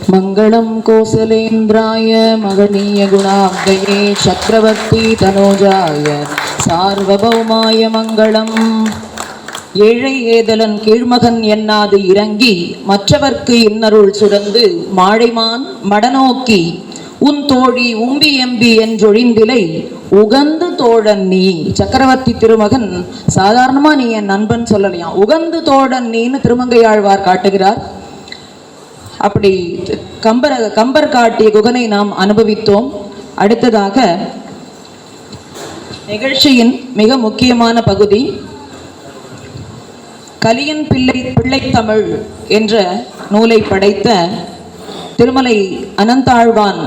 மங்களம் கோசலேந்திராய மகனீய குணாப்தயே சக்கரவர்த்தி தனோஜாய சார்வபௌமாய மங்களம். ஏழை ஏதலன் கீழ்மகன் எண்ணாது இறங்கி மற்றவர்க்கு இன்னருள் சுரந்து மாழைமான் மடநோக்கி உன் தோழி உம்பி எம்பி என்றொழிந்திலை உகந்து தோழன் நீ. சக்கரவர்த்தி திருமகன் சாதாரணமா நீ என் நண்பன் சொல்லலையாம், உகந்து தோழன் நீன்னு திருமங்கையாழ்வார் காட்டுகிறார். அப்படி கம்பர் காட்டிய குகனை நாம் அனுபவித்தோம். அடுத்ததாக நிகழ்ச்சியின் மிக முக்கியமான பகுதி கலியன் பிள்ளைத்தமிழ் என்ற நூலை படைத்த திருமலை அனந்தாழ்வான்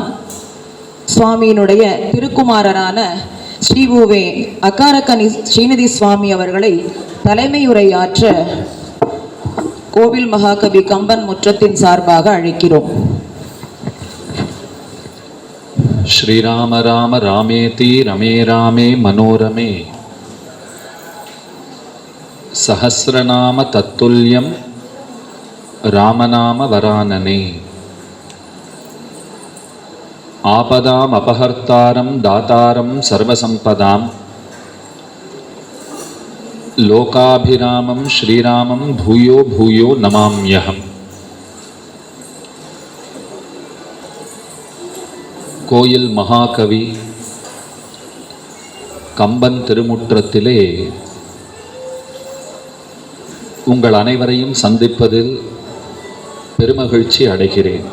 சுவாமியினுடைய திருக்குமாரரான ஸ்ரீபூவே அக்காரக்கனி ஸ்ரீநிதி சுவாமி அவர்களை தலைமையுரையாற்ற கோவில் மகாகவி கம்பன் முற்றத்தின் சார்பாக அழைக்கிறோம். ஸ்ரீராம ராம ராமேதி ரமே ராமே மனோரமே சஹஸ்ரநாம தத்துல்யம் ராமநாம வரானனே. ஆபதாம் அபஹர்த்தாரம் தாதாரம் சர்வசம்பதாம் லோகாபிராமம் ஸ்ரீராமம் பூயோ பூயோ நமாம்யஹம். கோயில் மகாகவி கம்பன் திருமுற்றத்திலே உங்கள் அனைவரையும் சந்திப்பதில் பெருமகிழ்ச்சி அடைகிறேன்.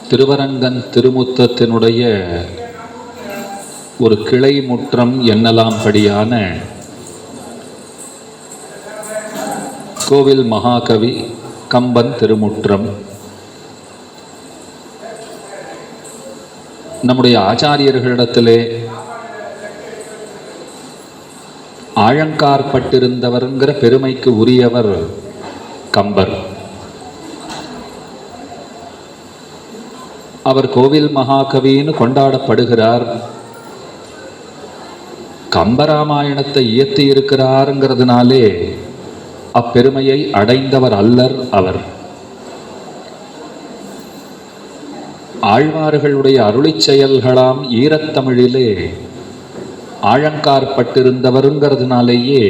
திருவரங்கன் திருமுற்றத்தினுடைய ஒரு கிளை முற்றம் என்னலாம் படியான கோவில் மகாகவி கம்பன் திருமுற்றம். நம்முடைய ஆச்சாரியர்களிடத்திலே ஆழங்காற்பட்டிருந்தவர்ங்கிற பெருமைக்கு உரியவர் கம்பர். அவர் கோவில் மகாகவின்னு கொண்டாடப்படுகிறார். கம்பராமாயணத்தை இயற்றி இருக்கிறாருங்கிறதுனாலே அப்பெருமையை அடைந்தவர் அல்லர் அவர். ஆழ்வார்களுடைய அருளிச் செயல்களாம் ஈரத்தமிழிலே ஆழங்காற்பட்டிருந்தவருங்கிறதுனாலேயே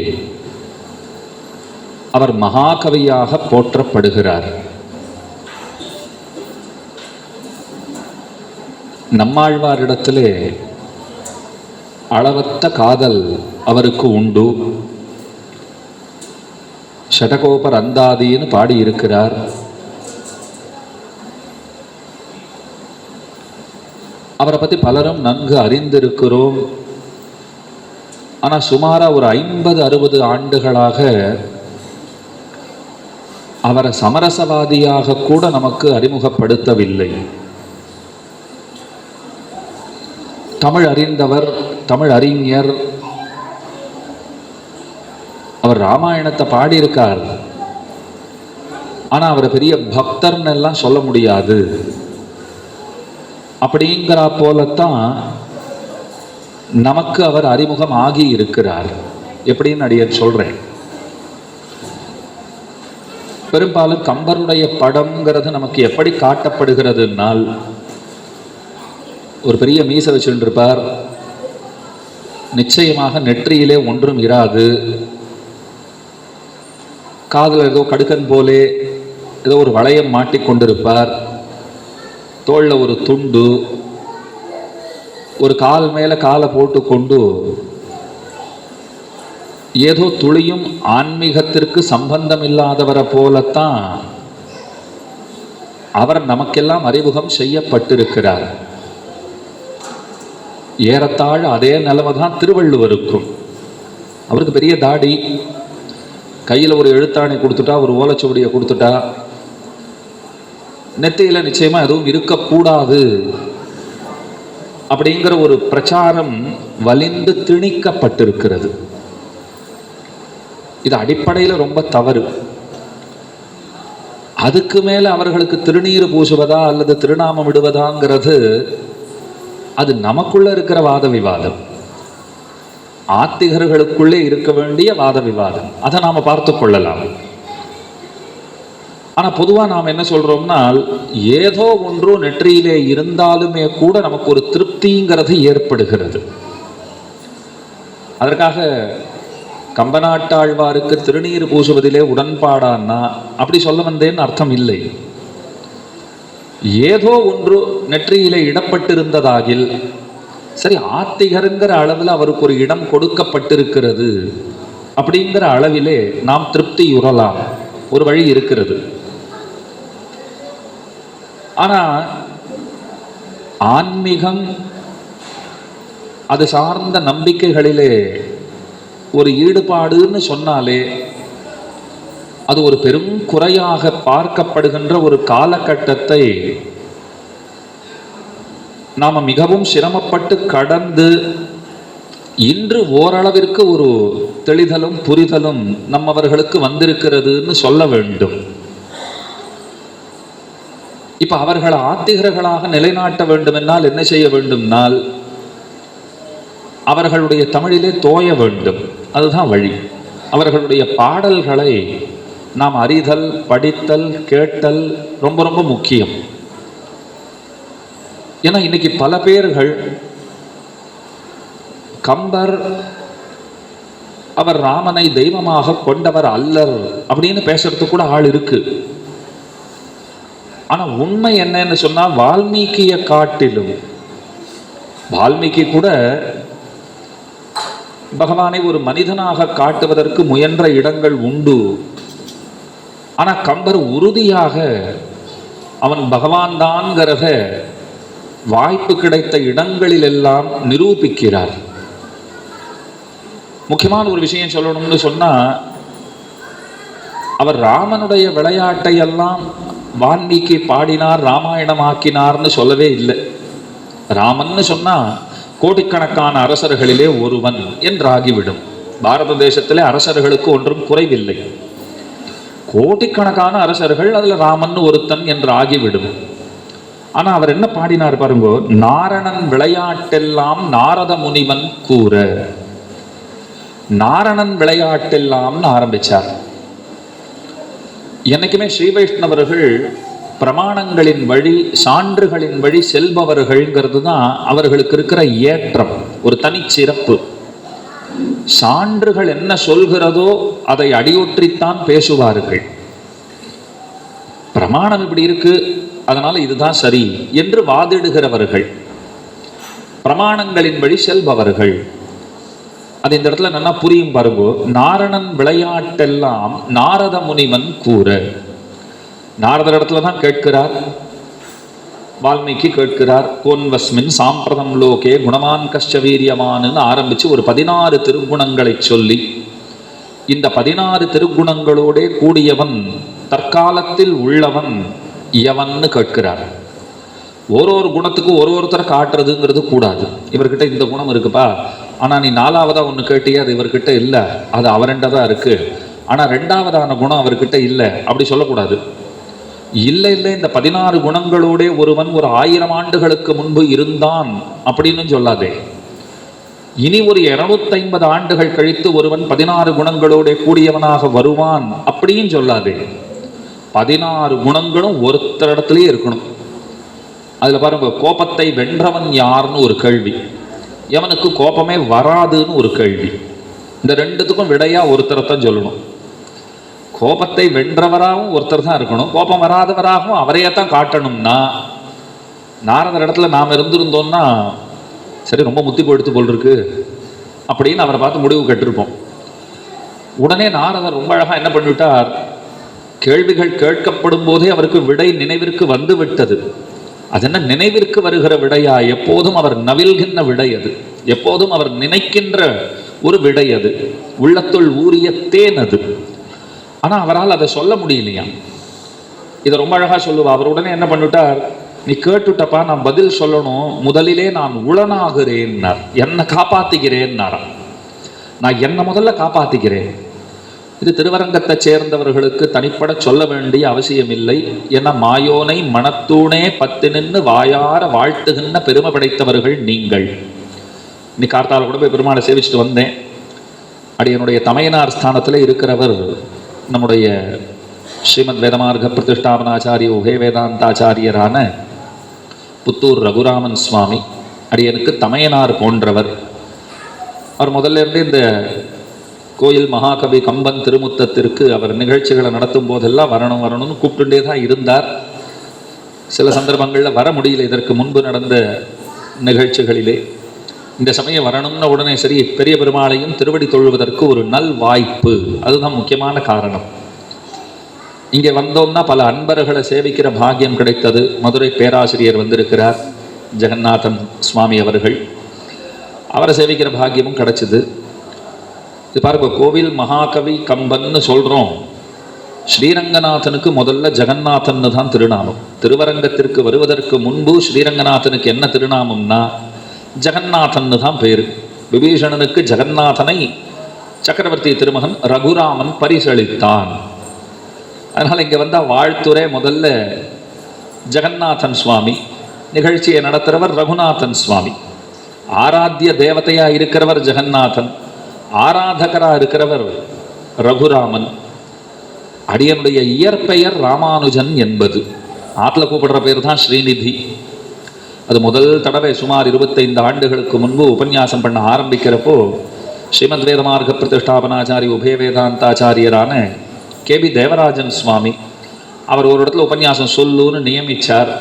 அவர் மகாகவியாக போற்றப்படுகிறார். நம்மாழ்வாரிடத்திலே அளவற்ற காதல் அவருக்கு உண்டு. ஷடகோபர் அந்தாதின்னு பாடியிருக்கிறார். அவரை பற்றி பலரும் நன்கு அறிந்திருக்கிறோம். ஆனால் சுமாராக ஒரு 50-60 ஆண்டுகளாக அவரை சமரசவாதியாக கூட நமக்கு அறிமுகப்படுத்தவில்லை. தமிழ் அறிந்தவர், தமிழ் அறிஞர். அவர் ராமாயணத்தை பாடியிருக்கார். ஆனால் அவரை பெரிய பக்தர்னு எல்லாம் சொல்ல முடியாது. அப்படிங்கிற போலத்தான் நமக்கு அவர் அறிமுகம் ஆகி இருக்கிறார். எப்படின்னு அடியேன் சொல்றேன். பெரும்பாலும் கம்பருடைய படம்ங்கிறது நமக்கு எப்படி காட்டப்படுகிறதுனால், ஒரு பெரிய மீசை வச்சுட்டு இருப்பார். நிச்சயமாக நெற்றியிலே ஒன்றும் இராது. காதில் ஏதோ கடுக்கன் போலே ஏதோ ஒரு வளையம் மாட்டிக்கொண்டிருப்பார். தோளில் ஒரு துண்டு, ஒரு கால் மேலே காலை போட்டு கொண்டு ஏதோ துளியும் ஆன்மீகத்திற்கு சம்பந்தம் இல்லாதவரை போலத்தான் அவர் நமக்கெல்லாம் அறிமுகம் செய்யப்பட்டிருக்கிறார். ஏறத்தாழ அதே நிலைமை தான் திருவள்ளுவருக்கும். அவருக்கு பெரிய தாடி, கையில் ஒரு எழுத்தாணி கொடுத்துட்டா, ஒரு ஓலைச்சுவடியை கொடுத்துட்டா, நெத்தியில் நிச்சயமா எதுவும் இருக்கக்கூடாது அப்படிங்கிற ஒரு பிரச்சாரம் வலிந்து திணிக்கப்பட்டிருக்கிறது. இது அடிப்படையில் ரொம்ப தவறு. அதுக்கு மேல அவர்களுக்கு திருநீர் பூசுவதா அல்லது திருநாமம் விடுவதாங்கிறது அது நமக்குள்ள இருக்கிற வாத விவாதம். ஆத்திகர்களுக்குள்ளே இருக்க வேண்டிய வாத விவாதம். அதை நாம பார்த்து கொள்ளலாம். ஆனா பொதுவா நாம் என்ன சொல்றோம்னா, ஏதோ ஒன்று நெற்றியிலே இருந்தாலுமே கூட நமக்கு ஒரு திருப்திங்கிறது ஏற்படுகிறது. அதற்காக கம்பநாட்டாழ்வாருக்கு திருநீர் பூசுவதிலே உடன்பாடான்னா அப்படி சொல்ல வந்தேன்னு அர்த்தம் இல்லை. ஏதோ ஒன்று நெற்றியிலே இடப்பட்டிருந்ததாகில் சரி, ஆத்திகருங்கிற அளவில் அவருக்கு ஒரு இடம் கொடுக்கப்பட்டிருக்கிறது அப்படிங்கிற அளவிலே நாம் திருப்தியுறலாம். ஒரு வழி இருக்கிறது. ஆனா ஆன்மீகம் அது சார்ந்த நம்பிக்கைகளிலே ஒரு ஈடுபாடுன்னு சொன்னாலே அது ஒரு பெரும் குறையாக பார்க்கப்படுகின்ற ஒரு காலகட்டத்தை நாம மிகவும் சிரமப்பட்டு கடந்து இன்று ஓரளவிற்கு ஒரு தெளிதலும் புரிதலும் நம்மவர்களுக்கு வந்திருக்கிறதுன்னு சொல்ல வேண்டும். இப்ப அவர்களை ஆத்திகர்களாக நிலைநாட்ட வேண்டும் என்னால் என்ன செய்ய வேண்டும்னால் அவர்களுடைய தமிழிலே தோய வேண்டும். அதுதான் வழி. அவர்களுடைய பாடல்களை நாம் அறிதல், படித்தல், கேட்டல் ரொம்ப ரொம்ப முக்கியம். ஏன்னா இன்னைக்கு பல பேர்கள் கம்பர் அவர் ராமனை தெய்வமாக கொண்டவர் அல்லர் அப்படின்னு பேசுறதுக்கு கூட ஆள் இருக்கு. ஆனா உண்மை என்னன்னு சொன்னா, வால்மீகிய காட்டிலும் வால்மீகி கூட பகவானை ஒரு மனிதனாக காட்டுவதற்கு முயன்ற இடங்கள் உண்டு. ஆனா கம்பர் உறுதியாக அவன் பகவான் தான்கிறத வாய்ப்பு கிடைத்த இடங்களில் எல்லாம் நிரூபிக்கிறார். முக்கியமான ஒரு விஷயம் சொல்லணும்னு சொன்னா, அவர் ராமனுடைய விளையாட்டை எல்லாம் வால்மீகி பாடினார், ராமாயணம் ஆக்கினார்னு சொல்லவே இல்லை. ராமன்னு சொன்னா கோடிக்கணக்கான அரசர்களிலே ஒருவன் என்றாகிவிடும். பாரத தேசத்திலே அரசர்களுக்கு ஒன்றும் குறைவில்லை. கோடிக்கணக்கான அரசர்கள், அதுல ராமன் ஒருத்தன் என்று ஆகிவிடும். ஆனா அவர் என்ன பாடினார் பாருங்க, நாரணன் விளையாட்டெல்லாம் நாரத முனிவன் கூற. நாரணன் விளையாட்டெல்லாம்னு ஆரம்பிச்சார். என்னைக்குமே ஸ்ரீ வைஷ்ணவர்கள் பிரமாணங்களின் வழி, சான்றுகளின் வழி செல்பவர்கள்ங்கிறது தான் அவர்களுக்கு இருக்கிற ஏற்றம், ஒரு தனிச்சிறப்பு. சான்றுகள் என்ன சொல்கிறதோ அதை அடியொற்றித்தான் பேசுவார்கள். பிரமாணம் இப்படி இருக்கு, அதனால இதுதான் சரி என்று வாதிடுகிறவர்கள், பிரமாணங்களின் வழி செல்பவர்கள். அது இந்த இடத்துல நல்லா புரியும் பாருங்க. நாரணன் விளையாட்டெல்லாம் நாரத முனிவன் கூற. நாரதர் இடத்துல தான் கேட்கிறார், வால்மீகி கேட்கிறார். கோன்வஸ்மின் சாம்பிரதம் லோகே குணமான் கஷ்ட வீரியமானு ஆரம்பிச்சு ஒரு 16 திருக்குணங்களை சொல்லி, இந்த 16 திருக்குணங்களோட கூடியவன் தற்காலத்தில் உள்ளவன் எவன்னு கேட்கிறார். ஒரு குணத்துக்கு ஒருத்தர் காட்டுறதுங்கிறது கூடாது. இவர்கிட்ட இந்த குணம் இருக்குப்பா, ஆனா நீ 4வதா ஒன்று கேட்டியே, அது இவர்கிட்ட இல்லை, அது அவரெண்டதான் இருக்கு, ஆனா 2வதான குணம் அவர்கிட்ட இல்லை, அப்படி சொல்லக்கூடாது. இல்லை இல்லை, இந்த 16 குணங்களோட ஒருவன் ஒரு 1000 ஆண்டுகளுக்கு முன்பு இருந்தான் அப்படின்னு சொல்லாதே. இனி ஒரு 250 ஆண்டுகள் கழித்து ஒருவன் 16 குணங்களோட கூடியவனாக வருவான் அப்படின்னு சொல்லாதே. 16 குணங்களும் ஒருத்தரிடத்துலயே இருக்கணும். அதுல பாருங்க, கோபத்தை வென்றவன் யாருன்னு ஒரு கேள்வி, எவனுக்கு கோபமே வராதுன்னு ஒரு கேள்வி. இந்த ரெண்டுத்துக்கும் விடையா ஒருத்தரைத்தான் சொல்லணும். கோபத்தை வென்றவராகவும் ஒருத்தர் தான் இருக்கணும், கோபம் வராதவராகவும் அவரையே தான் காட்டணும்னா, நாரதர் இடத்துல நாம் இருந்திருந்தோம்னா சரி ரொம்ப முத்தி போயிடுத்து போல் இருக்கு அப்படின்னு அவரை பார்த்து முடிவு கட்டிருப்போம். உடனே நாரதர் ரொம்ப அழகா என்ன பண்ணிவிட்டார், கேள்விகள் கேட்கப்படும் போதே அவருக்கு விடை நினைவிற்கு வந்து விட்டது. அது என்ன நினைவிற்கு வருகிற விடையா? எப்போதும் அவர் நவில்கின்ற விடை அது, எப்போதும் அவர் நினைக்கின்ற ஒரு விடை அது, உள்ளத்துள் ஊறிய தேன் அது. ஆனா அவரால் அதை சொல்ல முடியலையா. இதை ரொம்ப அழகா சொல்லுவா. அவர் உடனே என்ன பண்ணிட்டார், நீ கேட்டுட்டப்பா, நான் பதில் சொல்லணும், முதலிலே நான் உளனாகிறேன்னார், என்னை காப்பாத்திக்கிறேன்னாராம். நான் என்னை முதல்ல காப்பாத்திக்கிறேன். இது திருவரங்கத்தை சேர்ந்தவர்களுக்கு தனிப்பட சொல்ல வேண்டிய அவசியம் இல்லை. என மாயோனை மனத்தூணே பத்து நின்று வாயார வாழ்த்துகின்ற பெருமை படைத்தவர்கள் நீங்கள். இன்னைக்கு கார்த்தால கூட போய் பெருமாளை சேவிச்சுட்டு வந்தேன். அடியனுடைய தமையனார் ஸ்தானத்தில் இருக்கிறவர் நம்முடைய ஸ்ரீமத் வேதமார்க்க பிரதிஷ்டாபனாச்சாரிய உபய வேதாந்தாச்சாரியரான புத்தூர் ரகுராமன் சுவாமி அடியனுக்கு தமையனார் போன்றவர். அவர் முதல்ல இருந்தே இந்த கோயில் மகாகவி கம்பன் திருமுத்தத்திற்கு அவர் நிகழ்ச்சிகளை நடத்தும் போதெல்லாம் வரணும்னு கூப்பிட்டுட்டே தான் இருந்தார். சில சந்தர்ப்பங்களில் வர முடியல. இதற்கு முன்பு நடந்த நிகழ்ச்சிகளிலே இந்த சமயம் வரணும்னு உடனே சரி, பெரிய பெருமாளையும் திருவடி தொழுவதற்கு ஒரு நல் வாய்ப்பு, அதுதான் முக்கியமான காரணம். இங்கே வந்தோம்னா பல அன்பர்களை சேவிக்கிற பாக்கியம் கிடைத்தது. மதுரை பேராசிரியர் வந்திருக்கிறார், ஜெகநாதன் சுவாமி அவர்கள், அவரை சேவிக்கிற பாக்கியமும் கிடைச்சிது. இது பாருங்க, கோவில் மகாகவி கம்பன்னு சொல்கிறோம். ஸ்ரீரங்கநாதனுக்கு முதல்ல ஜெகநாதன்னு தான் திருநாமம். திருவரங்கத்திற்கு வருவதற்கு முன்பு ஸ்ரீரங்கநாதனுக்கு என்ன திருநாமம்னா ஜெகநாதன்னு தான் பேர். விபீஷணனுக்கு ஜெகநாதனை சக்கரவர்த்தி திருமகன் ரகுராமன் பரிசளித்தான். அதனால் இங்கே வந்தால் வாழ்த்துறை முதல்ல ஜெகநாதன் சுவாமி, நிகழ்ச்சியை நடத்துகிறவர் ரகுநாதன் சுவாமி. ஆராத்திய தேவதையாக இருக்கிறவர் ஜெகநாதன், ஆராதகராக இருக்கிறவர் ரகுராமன். அடியனுடைய இயற்பெயர் ராமானுஜன் என்பது. ஆற்றில் கூப்பிடுற பேர் தான் ஸ்ரீநிதி. அது முதல் தடவை சுமார் 25 ஆண்டுகளுக்கு முன்பு உபன்யாசம் பண்ண ஆரம்பிக்கிறப்போ ஸ்ரீமத் வேதமார்க்க பிரதிஷ்டாபனாச்சாரிய உபய வேதாந்தாச்சாரியரான கேபி தேவராஜன் சுவாமி அவர் ஒரு இடத்துல உபன்யாசம் சொல்லுன்னு நியமித்தார்.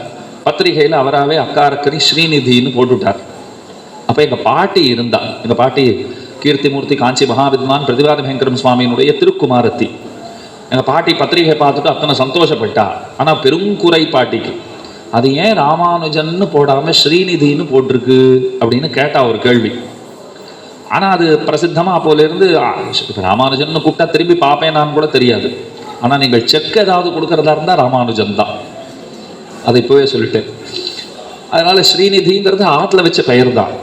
பத்திரிகையில் அவராகவே அக்காரக்கரி ஸ்ரீநிதின்னு போட்டுவிட்டார். அப்போ எங்கள் பாட்டி இருந்தா, எங்கள் பாட்டி கீர்த்திமூர்த்தி காஞ்சி மகாவித்வான் பிரதிபாத பயங்கரம் சுவாமியினுடைய திருக்குமாரத்தி. எங்கள் பாட்டி பத்திரிகை பார்த்துட்டு அத்தனை சந்தோஷப்பட்டா. ஆனால் பெருங்குறை பாட்டிக்கு அது ஏன் ராமானுஜன்னு போடாமல் ஸ்ரீநிதின்னு போட்டிருக்கு அப்படின்னு கேட்டா ஒரு கேள்வி. ஆனால் அது பிரசித்தமாக அப்போலேருந்து ராமானுஜன்னு கூப்பிட்டா திரும்பி பார்ப்பேன் நான் கூட தெரியாது. ஆனால் நீங்கள் செக் ஏதாவது கொடுக்குறதா இருந்தால் ராமானுஜன் தான், அதை இப்போவே சொல்லிட்டேன். அதனால ஸ்ரீநிதிங்கிறது ஆற்றுல வச்ச பெயர் தான்.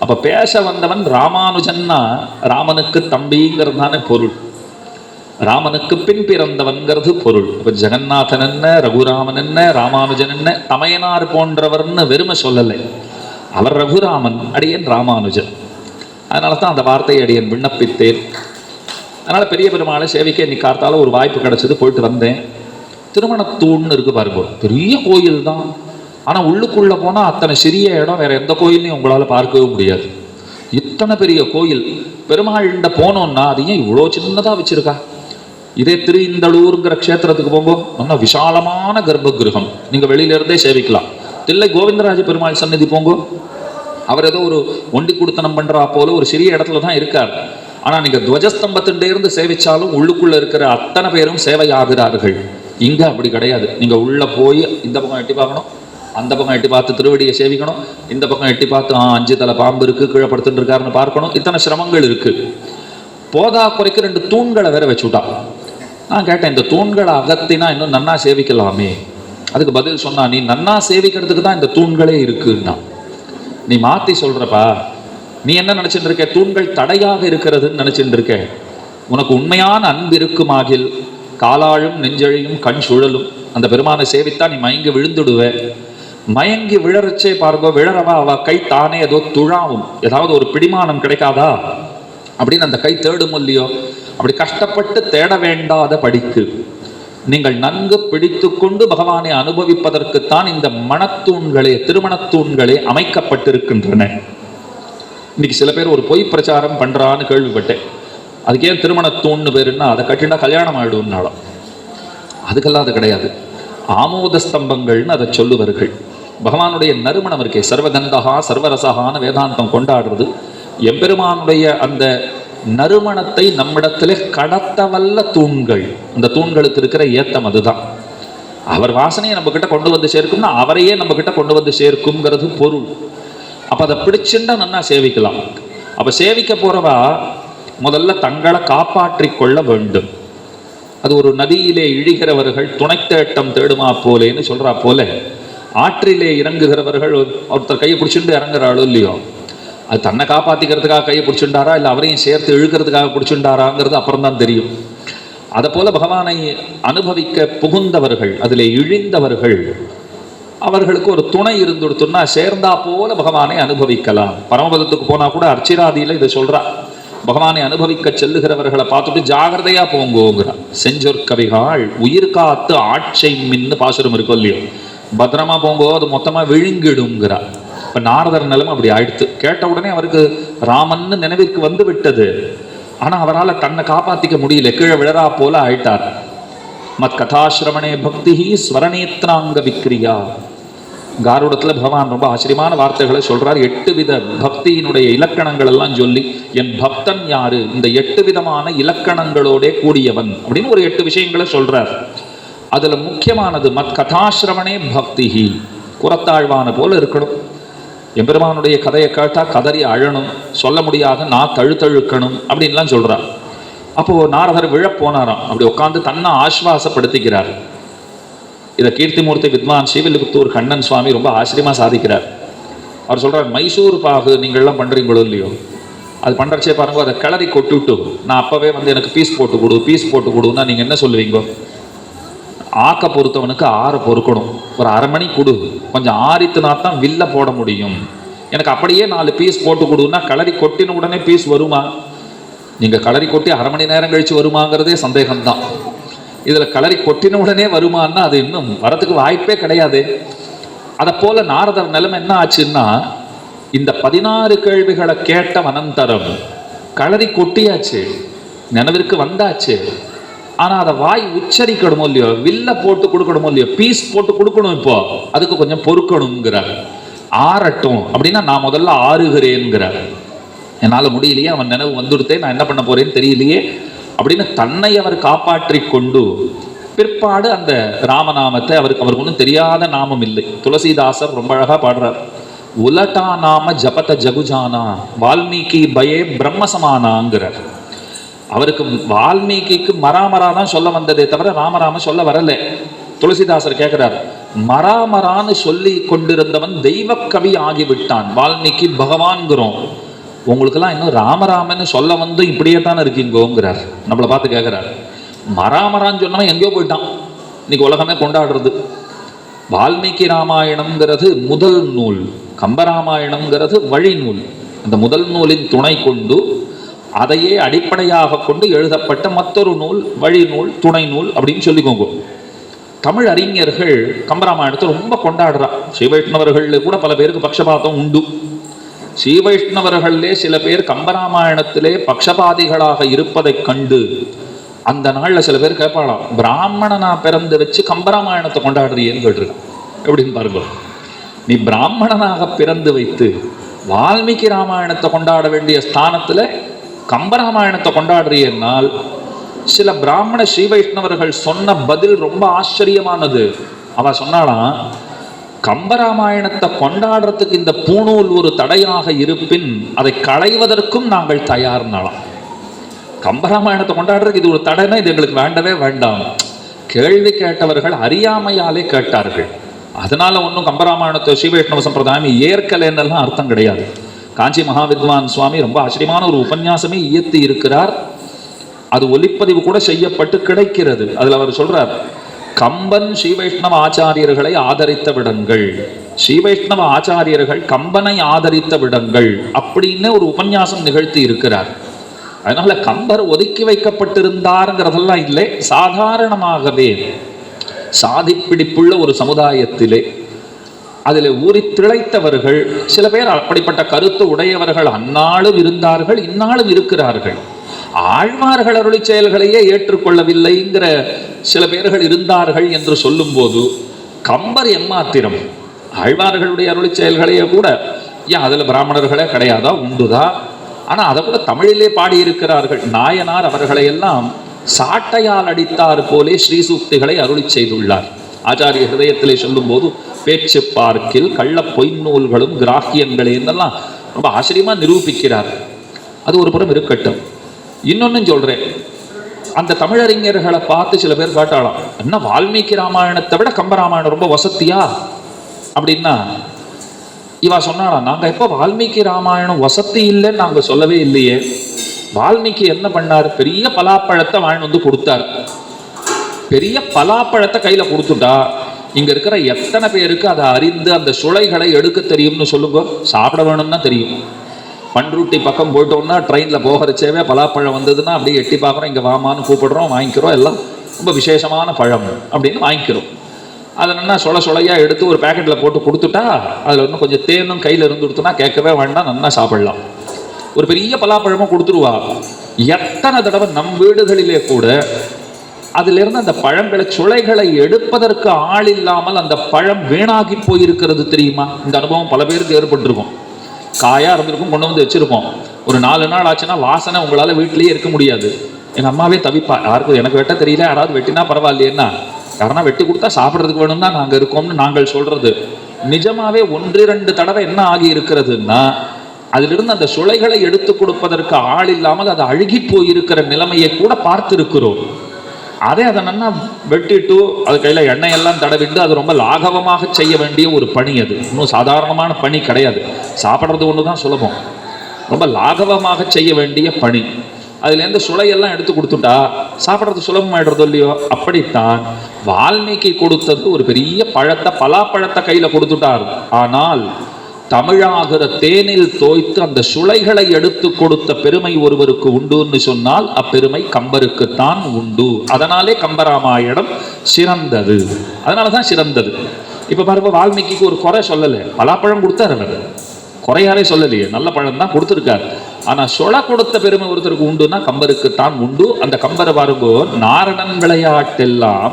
அப்போ பேச வந்தவன் ராமானுஜன்னா ராமனுக்கு தம்பிங்கிறது தானே பொருள், ராமனுக்கு பின் பிறந்தவன்கிறது பொருள். இப்போ ஜெகநாதன் என்ன, ரகுராமன் என்ன, ராமானுஜன் என்ன, தமையனார் போன்றவர்னு வெறுமை சொல்லலை. அவர் ரகுராமன், அடியன் ராமானுஜன். அதனால தான் அந்த வார்த்தையை அடியன் விண்ணப்பித்தேன். அதனால் பெரிய பெருமாளை சேவிக்க இன்னைக்கு கார்த்தால ஒரு வாய்ப்பு கிடச்சிது, போயிட்டு வந்தேன். திருமணத்தூண்னு இருக்கு பாருங்க, பெரிய கோயில் தான். ஆனால் உள்ளுக்குள்ளே போனால் அத்தனை சிறிய இடம் வேற எந்த கோயிலையும் உங்களால் பார்க்கவே முடியாது. இத்தனை பெரிய கோயில். பெருமாள்கிட்ட போனோம்னா அது ஏன் இவ்வளோ சின்னதாக வச்சிருக்கா? இதே திருஇந்தளூருங்கிற க்ஷேத்திரத்துக்கு போங்கோ, நல்லா விசாலமான கர்ப்ப கிரகம், நீங்கள் வெளியிலேருந்தே சேவிக்கலாம். தில்லை கோவிந்தராஜ பெருமாள் சன்னதி போங்கோ, அவர் ஏதோ ஒரு ஒண்டி குடுத்தனம் பண்ணுறா போல ஒரு சிறிய இடத்துல தான் இருக்கார். ஆனால் நீங்கள் துவஜஸ்தம்பத்திலே இருந்து சேவிச்சாலும் உள்ளுக்குள்ளே இருக்கிற அத்தனை பேரும் சேவையாகிறார்கள். இங்கே அப்படி கிடையாது. நீங்கள் உள்ளே போய் இந்த பக்கம் எட்டி பார்க்கணும், அந்த பக்கம் எட்டி பார்த்து திருவடியை சேவிக்கணும், இந்த பக்கம் எட்டி பார்த்து 5 தலை பாம்பு இருக்குது கீழே படுத்துட்டு இருக்காருன்னு பார்க்கணும். இத்தனை சிரமங்கள் இருக்குது. போதா குறைக்கு 2 தூண்களை வேற வச்சுட்டா. நான் கேட்டேன், இந்த தூண்களை அகத்தினா இன்னும் நன்னா சேவிக்கலாமே? அதுக்கு பதில் சொன்னா, நீ நன்னா சேவிக்கிறதுக்கு தான் இந்த தூண்களே இருக்குன்னா. நீ மாற்றி சொல்கிறப்பா, நீ என்ன நினச்சிட்டு இருக்க? தூண்கள் தடையாக இருக்கிறதுன்னு நினச்சிட்டு இருக்க. உனக்கு உண்மையான அன்பு இருக்குமாகில் காலாழும் நெஞ்சழியும் கண் சுழலும் அந்த பெருமானை சேவித்தா நீ மயங்கி விழுந்துடுவ. மயங்கி விழறச்சே பாருங்க, விழறவா அவ கை தானே ஏதோ துழாவும். ஏதாவது ஒரு பிடிமானம் கிடைக்காதா அப்படின்னு அந்த கை தேடும் இல்லையோ? அப்படி கஷ்டப்பட்டு தேட வேண்டாத படிக்கு நீங்கள் நன்கு பிடித்து கொண்டு பகவானை அனுபவிப்பதற்குத்தான் இந்த மணத்தூண்களே, திருமணத்தூண்களே அமைக்கப்பட்டிருக்கின்றன. இன்னைக்கு சில பேர் ஒரு பொய் பிரச்சாரம் பண்றான்னு கேள்விப்பட்டேன். அதுக்கு ஏன் திருமணத்தூண்னு பேருன்னா அதை கட்டினா கல்யாணம் ஆயிடும்னாலும். அதுக்கெல்லாம் அது கிடையாது. ஆமோத ஸ்தம்பங்கள்னு அதை சொல்லுவார்கள். பகவானுடைய நறுமணம் இருக்கே, சர்வகந்தகா சர்வரசகான வேதாந்தம் கொண்டாடுறது. எம்பெருமானுடைய அந்த நறுமணத்தை நம்மிடத்திலே கடத்தவல்ல தூண்கள். அந்த தூண்களுக்கு இருக்கிற ஏத்தம் அதுதான். அவர் வாசனையை நம்ம கிட்ட கொண்டு வந்து சேர்க்கும்னா அவரையே நம்ம கிட்ட கொண்டு வந்து சேர்க்கும்ங்கிறது பொருள். அப்ப அதை பிடிச்சுட்டா நன்னா சேவிக்கலாம். அப்ப சேவிக்க போறவா முதல்ல தங்களை காப்பாற்றி கொள்ள வேண்டும். அது ஒரு நதியிலே இழிகிறவர்கள் துணைத்தேட்டம் தேடுமா போலேன்னு சொல்றா போல, ஆற்றிலே இறங்குகிறவர்கள் ஒருத்தர் கையை பிடிச்சிட்டு இறங்குறாளோ இல்லையோ, அது தன்னை காப்பாற்றிக்கிறதுக்காக கையை பிடிச்சுட்டாரா இல்லை அவரையும் சேர்த்து இழுக்கிறதுக்காக பிடிச்சுட்டாராங்கிறது அப்புறம் தான் தெரியும். அதை போல பகவானை அனுபவிக்க புகுந்தவர்கள், அதில் இழிந்தவர்கள், அவர்களுக்கு ஒரு துணை இருந்துடுத்துன்னா சேர்ந்தா போல பகவானை அனுபவிக்கலாம். பரமபதத்துக்கு போனா கூட அர்ச்சிராதியில இதை சொல்றா, பகவானை அனுபவிக்க செல்லுகிறவர்களை பார்த்துட்டு ஜாகிரதையா போங்கோங்கிறார். செஞ்சொற்கவிகாள் உயிர் காத்து ஆட்சை மின்னு பாசுரம் இருக்கும் இல்லையோ, பத்திரமா போங்கோ, அது மொத்தமா விழுங்கிடுங்கிறார். இப்ப நாரதர் நிலைமை அப்படி ஆயிடுத்து. கேட்ட உடனே அவருக்கு ராமன்னு நினைவிற்கு வந்து விட்டது. ஆனா அவரால் தன்னை காப்பாத்திக்க முடியல, கீழே விழறா போல ஆயிட்டார். மத் கதாசிரமணே பக்தி ஸ்வரணேத்ராங்க விக்ரியா. காருடத்துல பகவான் ரொம்ப ஆச்சரியமான வார்த்தைகளை சொல்றார். 8 வித பக்தியினுடைய இலக்கணங்கள் எல்லாம் சொல்லி, என் பக்தன் யாரு, இந்த 8 விதமான இலக்கணங்களோட கூடியவன் அப்படின்னு ஒரு 8 விஷயங்களை சொல்றார். அதுல முக்கியமானது மத் கதாசிரமணே பக்தி, குரத்தாழ்வான போல இருக்கணும். எம்பெருமானுடைய கதையை கேட்டா கதறி அழணும், சொல்ல முடியாத நான் தழுத்தழுக்கணும் அப்படின்லாம் சொல்றார். அப்போ நாரதர் விழ போனாராம். அப்படி உட்காந்து தன்னை ஆஸ்வாசப்படுத்திக்கிறார். இதை கீர்த்திமூர்த்தி வித்வான் ஸ்ரீவில்லிபுத்தூர் கண்ணன் சுவாமி ரொம்ப ஆச்சரியமா சாதிக்கிறார். அவர் சொல்றார், மைசூர் பாகு நீங்கள்லாம் பண்றீங்களோ இல்லையோ, அது பண்றச்சே பாருங்க, அதை கிளறி கொட்டுட்டு நான் அப்பவே வந்து எனக்கு பீஸ் போட்டு கொடுன்னா நீங்க என்ன சொல்லுவீங்க? ஆக்க பொறுத்தவனுக்கு 6 பொறுக்கணும், ஒரு அரை மணி கொடு, கொஞ்சம் ஆறித்துனா தான் வில்ல போட முடியும். எனக்கு அப்படியே 4 பீஸ் போட்டு கொடுன்னா கிளறி கொட்டின உடனே பீஸ் வருமா? நீங்க கிளறி கொட்டி அரை மணி நேரம் கழிச்சு வருமாங்கிறதே சந்தேகம்தான். இதுல கிளறி கொட்டின உடனே வருமானா அது இன்னும் வரத்துக்கு வாய்ப்பே கிடையாது. அதை போல நாரதர் நிலைமை என்ன ஆச்சுன்னா, இந்த 16 கேள்விகளை கேட்ட அனந்தரம் கிளறி கொட்டியாச்சு, நினைவிற்கு வந்தாச்சு. ஆனா அதை வாய் உச்சரிக்கணுமோ இல்லையோ, வில்ல போட்டு கொடுக்கணுமோ இல்லையோ, பீஸ் போட்டு கொடுக்கணும். இப்போ அதுக்கு கொஞ்சம் பொறுக்கணுங்கிறார். ஆறட்டும் அப்படின்னா நான் முதல்ல ஆறுகிறேன்கிறார். என்னால முடியலையே, அவன் நினைவு வந்துடுத்தே, நான் என்ன பண்ண போறேன்னு தெரியலையே அப்படின்னு தன்னை அவர் காப்பாற்றி கொண்டு பிற்பாடு அந்த ராமநாமத்தை, அவருக்கு ஒன்றும் தெரியாத நாமம் இல்லை. துளசிதாசர் ரொம்ப அழகா பாடுறார். உலட்டா நாம ஜபத ஜகுஜானா வால்மீகி பயே பிரம்மசமானாங்கிறார். அவருக்கு வால்மீகிக்கு மராமரா தான் சொல்ல வந்ததே தவிர ராமராம சொல்ல வரல. துளசிதாசர் கேட்கிறார், மராமரான்னு சொல்லி கொண்டிருந்தவன் தெய்வ கவி ஆகிவிட்டான், வால்மீகி பகவான்கிறோம், உங்களுக்கெல்லாம் இன்னும் ராமராமன்னு சொல்ல வந்து இப்படியே தானே இருக்கீங்கோங்கிறார். நம்மளை பார்த்து கேட்கிறார். மராமரான்னு சொன்னவன் எங்கேயோ போயிட்டான், இன்னைக்கு உலகமே கொண்டாடுறது. வால்மீகி ராமாயணம்ங்கிறது முதல் நூல், கம்பராமாயணம்ங்கிறது வழி நூல். அந்த முதல் நூலின் துணை கொண்டு அதையே அடிப்படையாக கொண்டு எழுதப்பட்ட மற்றொரு நூல் வழி நூல், துணை நூல் அப்படின்னு சொல்லிக்கோங்க. தமிழ் அறிஞர்கள் கம்பராமாயணத்தை ரொம்ப கொண்டாடுறா. ஸ்ரீவைஷ்ணவர்கள் கூட பல பேருக்கு பக்ஷபாதம் உண்டு. ஸ்ரீவைஷ்ணவர்களே சில பேர் கம்பராமாயணத்திலே பக்ஷபாதிகளாக இருப்பதை கண்டு அந்த நாள்ல சில பேர் கேட்பாளாம், பிராமணனா பிறந்து வச்சு கம்பராமாயணத்தை கொண்டாடுறியேன்னு கேட்டிருக்கான். எப்படின்னு பாருங்க, நீ பிராமணனாக பிறந்து வைத்து வால்மீகி ராமாயணத்தை கொண்டாட வேண்டிய ஸ்தானத்துல கம்பராமாயணத்தை கொண்டாடுறியனால், சில பிராமண ஸ்ரீ வைஷ்ணவர்கள் சொன்ன பதில் ரொம்ப ஆச்சரியமானது. அவ சொன்னாலாம், கம்பராமாயணத்தை கொண்டாடுறதுக்கு இந்த பூணூல் ஒரு தடையாக இருப்பின் அதை களைவதற்கும் நாங்கள் தயார்னாலாம். கம்பராமாயணத்தை கொண்டாடுறதுக்கு இது ஒரு தடைனா இது எங்களுக்கு வேண்டவே வேண்டாம். கேள்வி கேட்டவர்கள் அறியாமையாலே கேட்டார்கள், அதனால ஒன்றும் கம்பராமாயணத்தை ஸ்ரீ வைஷ்ணவ சம்பிரதாயம் ஏற்கலைன்னெல்லாம் அர்த்தம் கிடையாது. காஞ்சி மகாவித்வான் சுவாமி ரொம்ப ஆச்சரியமான ஒரு உபன்யாசமே இயற்றி இருக்கிறார். அது ஒலிப்பதிவு கூட செய்யப்பட்டு கிடைக்கிறது. அதுல அவர் சொல்றார், கம்பன் ஸ்ரீ வைஷ்ணவ ஆச்சாரியர்களை ஆதரித்த விடங்கள், ஸ்ரீ வைஷ்ணவ ஆச்சாரியர்கள் கம்பனை ஆதரித்த விடங்கள் அப்படின்னு ஒரு உபன்யாசம் நிகழ்த்தி இருக்கிறார். அதனால கம்பர் ஒதுக்கி வைக்கப்பட்டிருந்தாருங்கிறதெல்லாம் இல்லை, சாதாரணமாகவே சாதிப்பிடிப்புள்ள ஒரு சமுதாயத்திலே அதில் ஊறி திளைத்தவர்கள் சில பேர், அப்படிப்பட்ட கருத்து உடையவர்கள் அந்நாளும் இருந்தார்கள், இந்நாளும் இருக்கிறார்கள். ஆழ்வார்கள் அருளி செயல்களையே ஏற்றுக்கொள்ளவில்லைங்கிற சில பேர்கள் இருந்தார்கள் என்று சொல்லும் போது, கம்பர் எம்மாத்திரம் ஆழ்வார்களுடைய அருளி செயல்களையே கூட, ஏன் அதுல பிராமணர்களே கிடையாதா, உண்டுதா, ஆனா அதை கூட தமிழிலே பாடியிருக்கிறார்கள். நாயனார் அவர்களை எல்லாம் சாட்டையால் அடித்தார் போலே ஸ்ரீசூக்திகளை அருளி செய்துள்ளார். ஆச்சாரிய ஹிருதயத்திலே சொல்லும் போது, பேச்சு பார்க்கில் கள்ள பொய்நூல்களும் கிராக்கியங்களே என்னெல்லாம் ரொம்ப ஆச்சரியமா நிரூபிக்கிறார். அது ஒரு புறம் இருக்கட்டும். இன்னொன்னு சொல்றேன், அந்த தமிழறிஞர்களை பார்த்து சில பேர் காட்டாளாம், என்ன வால்மீகி ராமாயணத்தை விட கம்பராமாயணம் ரொம்ப வசத்தியா அப்படின்னா, இவா சொன்னாலாம், நாங்க எப்போ வால்மீகி ராமாயணம் வசதி இல்லைன்னு நாங்க சொல்லவே இல்லையே. வால்மீகி என்ன பண்ணார், பெரிய பலாப்பழத்தை வாழ்ந்து வந்து கொடுத்தார். பெரிய பலாப்பழத்தை கையில கொடுத்துட்டா இங்க இருக்கிற எத்தனை பேருக்கு அதை அறிந்து அந்த சுளைகளை எடுக்க தெரியும்னு சொல்லுங்க. சாப்பிட வேணும்னா தெரியும். பண்ருட்டி பக்கம் போயிட்டோம்னா ட்ரெயினில் போகிறச்சேவே பலாப்பழம் வந்ததுன்னா அப்படியே எட்டி பார்க்குறோம், இங்கே வாமான்னு கூப்பிடுறோம், வாங்கிக்கிறோம், எல்லாம் ரொம்ப விசேஷமான பழம் அப்படின்னு வாங்கிக்கிறோம். அதை நல்லா சொலையாக எடுத்து ஒரு பேக்கெட்டில் போட்டு கொடுத்துட்டா அதில் இன்னும் கொஞ்சம் தேனும் கையில் இருந்து கொடுத்தோன்னா கேட்கவே வேண்டாம், நல்லா சாப்பிடலாம். ஒரு பெரிய பலாப்பழமும் கொடுத்துருவா. எத்தனை தடவை நம் வீடுகளிலே கூட அதிலிருந்து அந்த பழங்களை சுளைகளை எடுப்பதற்கு ஆள் இல்லாமல் அந்த பழம் வீணாகி போயிருக்கிறது தெரியுமா? இந்த அனுபவம் பல பேருக்கு ஏற்பட்டிருக்கும். காயாக இருந்திருக்கும், கொண்டு வந்து வச்சுருப்போம். ஒரு 4 நாள் ஆச்சுன்னா வாசனை உங்களால் வீட்டிலேயே இருக்க முடியாது. எங்கள் அம்மாவே தவிப்பா, யாருக்கும் எனக்கு வெட்ட தெரியல, யாராவது வெட்டினா பரவாயில்லையேன்னா, யாரா வெட்டி கொடுத்தா சாப்பிட்றதுக்கு வேணும் தான் நாங்கள் இருக்கோம்னு நாங்கள் சொல்கிறது. நிஜமாவே 1-2 தடவை என்ன ஆகி இருக்கிறதுன்னா, அதிலிருந்து அந்த சுளைகளை எடுத்து கொடுப்பதற்கு ஆள் இல்லாமல் அது அழுகி போயிருக்கிற நிலைமையை கூட பார்த்துருக்கிறோம். அதை நல்லா வெட்டிட்டு அது கையில் எண்ணெயெல்லாம் தடவிட்டு அது ரொம்ப லாகவமாக செய்ய வேண்டிய ஒரு பணி. அது இன்னும் சாதாரணமான பணி கிடையாது. சாப்பிட்றது ஒன்று தான் சுலபம், ரொம்ப லாகவமாக செய்ய வேண்டிய பணி. அதுலேருந்து சுளையெல்லாம் எடுத்து கொடுத்துட்டா சாப்பிட்றது சுலபமாயிடுறதோ இல்லையோ. அப்படித்தான் வால்மீகி கொடுத்தது ஒரு பெரிய பழத்தை, பலாப்பழத்தை கையில் கொடுத்துட்டார். ஆனால் தமிழாகிற தேனில் தோய்த்து அந்த சுளைகளை எடுத்து கொடுத்த பெருமை ஒருவருக்கு உண்டுன்னு சொன்னால் அப்பெருமை கம்பருக்குத்தான் உண்டு. அதனாலே கம்பராமாயணம் சிறந்தது, அதனாலதான் சிறந்தது. இப்ப பாருங்க, வால்மீகிக்கு ஒரு குறை சொல்லலை, பலாப்பழம் கொடுத்தாரு, அவர் குறையாலே சொல்லலையே, நல்ல பழம் தான் கொடுத்துருக்காரு. ஆனா சொல கொடுத்த பெருமை ஒருத்தருக்கு உண்டுன்னா கம்பருக்குத்தான் உண்டு. அந்த கம்பரை பாருங்கோ, நாரணன் விளையாட்டெல்லாம்